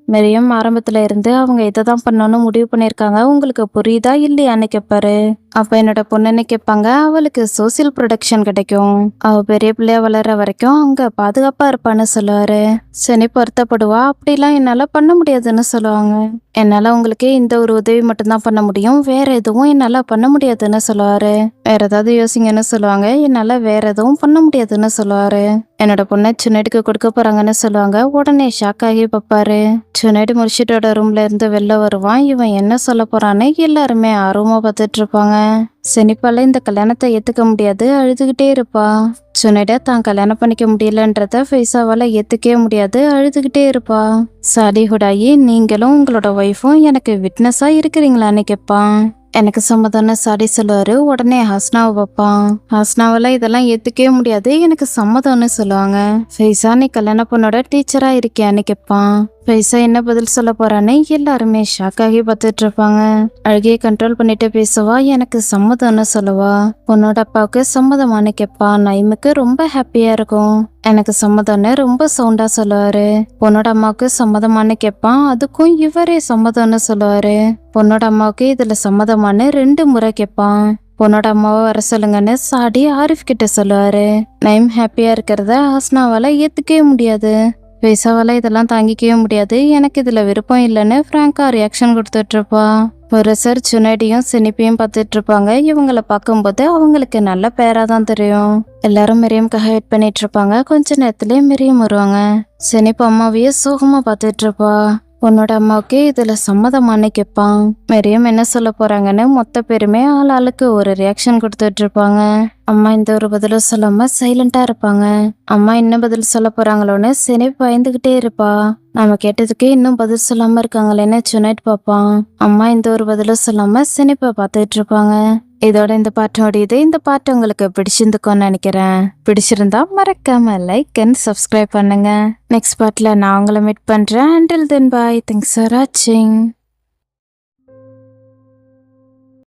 Speaker 1: மெரியம் ஆரம்பத்துல இருந்து அவங்க இதை தான் பண்ணணும்னு முடிவு பண்ணியிருக்காங்க. உங்களுக்கு புரியுதா இல்லையான்னு கேட்பாரு. அப்ப என்னோட பொண்ணுன்னு கேட்பாங்க. அவளுக்கு சோசியல் ப்ரொடெக்ஷன் கிடைக்கும். அவ பெரிய பிள்ளையா வளர்ற வரைக்கும் அங்க பாதுகாப்பா இருப்பான்னு சொல்லுவாரு. சனி வருத்தப்படுவா. அப்படிலாம் என்னால பண்ண முடியாதுன்னு சொல்லுவாங்க. என்னால உங்களுக்கு இந்த ஒரு உதவி மட்டும்தான் பண்ண முடியும், வேற எதுவும் என்னால பண்ண முடியாதுன்னு சொல்லுவாரு. வேற ஏதாவது யோசிங்கன்னு சொல்லுவாங்க. என்னால வேற எதுவும் பண்ண முடியாதுன்னு சொல்லுவாரு. என்னோட பொண்ணை சுனைடுக்கு கொடுக்க போறாங்கன்னு சொல்லுவாங்க. உடனே ஷாக் ஆகி பார்ப்பாரு. சுனைடு முர்ஷிட்டோட ரூம்ல இருந்து வெளில வருவான். இவன் என்ன சொல்ல போறான்னு எல்லாருமே ஆர்வமா பார்த்துட்டு இருப்பாங்க. செனிப்பால இந்த கல்யாணத்தை ஏத்துக்க முடியாது, அழுதுகிட்டே இருப்பா. சுனைட தான் கல்யாணம் பண்ணிக்க முடியலன்றத ஃபைஸாவால ஏத்துக்கவே முடியாது, அழுதுகிட்டே இருப்பா. சாடி ஹுடாயி, நீங்களும் உங்களோட ஒய்ஃபும் எனக்கு விட்னஸா இருக்கிறீங்களான்னு கேட்பான். எனக்கு சம்மதம்னு சாடி சொல்லுவாரு. உடனே ஹாஸ்னாவை பார்ப்பான். ஹாஸ்னாவால இதெல்லாம் ஏத்துக்கவே முடியாது, எனக்கு சம்மதம்னு சொல்லுவாங்க. ஃபைஸா, நீ கல்யாண பொண்ணோட டீச்சரா இருக்கியான்னு கேட்பான். ஃபைஸா என்ன பதில் சொல்ல போறான்னு எல்லாருமே ஷாக் ஆகி பார்த்துட்டு இருப்பாங்க. அழுகையை கண்ட்ரோல் பண்ணிட்டு பேசுவா. எனக்கு சம்மதம்னு சொல்லுவா. பொண்ணோட அப்பாவுக்கு சம்மதமானு கேட்பா. நைமுக்கு ரொம்ப ஹாப்பியா இருக்கும். எனக்கு சம்மதம்னு ரொம்ப சவுண்டா சொல்லுவாரு. பொண்ணோட அம்மாவுக்கு சம்மதமானு கேட்பான். அதுக்கும் இவரே சம்மதம்னு சொல்லுவாரு. பொண்ணோட அம்மாவுக்கு இதுல சம்மதமானு 2 முறை கேட்பான். பொண்ணோட அம்மாவை வர சொல்லுங்கன்னு சாடி ஆரிஃப் கிட்ட சொல்லுவாரு. நைம் ஹாப்பியா இருக்கிறத ஹாஸ்னாவால ஏத்துக்கவே முடியாது. ஃபைஸாவால இதெல்லாம் தாங்கிக்கவே முடியாது. எனக்கு இதுல விருப்பம் இல்லைன்னு ஃப்ராங்கா ரியாக்ஷன் கொடுத்துட்டு இருப்பா. ஒரு சார் சுனைடியும் சினிப்பையும் பார்த்துட்டு இருப்பாங்க. இவங்களை பார்க்கும்போது அவங்களுக்கு நல்ல பேரா தான் தெரியும். எல்லாரும் மெரியம்காக வெயிட் பண்ணிட்டு இருப்பாங்க. கொஞ்ச நேரத்திலே மெரியம் வருவாங்க. சினிப்பு அம்மாவையே சோகமா பார்த்துட்டு இருப்பா. உன்னோட அம்மாவுக்கு இதுல சம்மதமானு கேட்பான். மெரியம் என்ன சொல்ல போறாங்கன்னு மொத்த பேருமே ஆளுக்கு ஒரு ரியாக்ஷன் கொடுத்துட்டு இருப்பாங்க. அம்மா இந்த ஒரு பதிலும் சொல்லாம சைலண்டா இருப்பாங்க. அம்மா என்ன பதில் சொல்ல போறாங்களோன்னு சினிப் பயந்துகிட்டே இருப்பா. நாம கேட்டதுக்கு இன்னும் பதில் சொல்லாம இருக்காங்களேன்னு சுனைட் பார்ப்பான். அம்மா இந்த ஒரு பதிலும் சொல்லாம சினிப்பை பார்த்துட்டு இருப்பாங்க. இதோட இந்த பாட்டோடையது. இந்த பாட்டு உங்களுக்கு பிடிச்சிருந்துக்கும்னு நினைக்கிறேன். பிடிச்சிருந்தா மறக்காம லைக் அண்ட் சப்ஸ்கிரைப் பண்ணுங்க. நெக்ஸ்ட் பார்ட்ல நான் உங்களை மீட் பண்றேன். Until then, bye. Thanks for watching.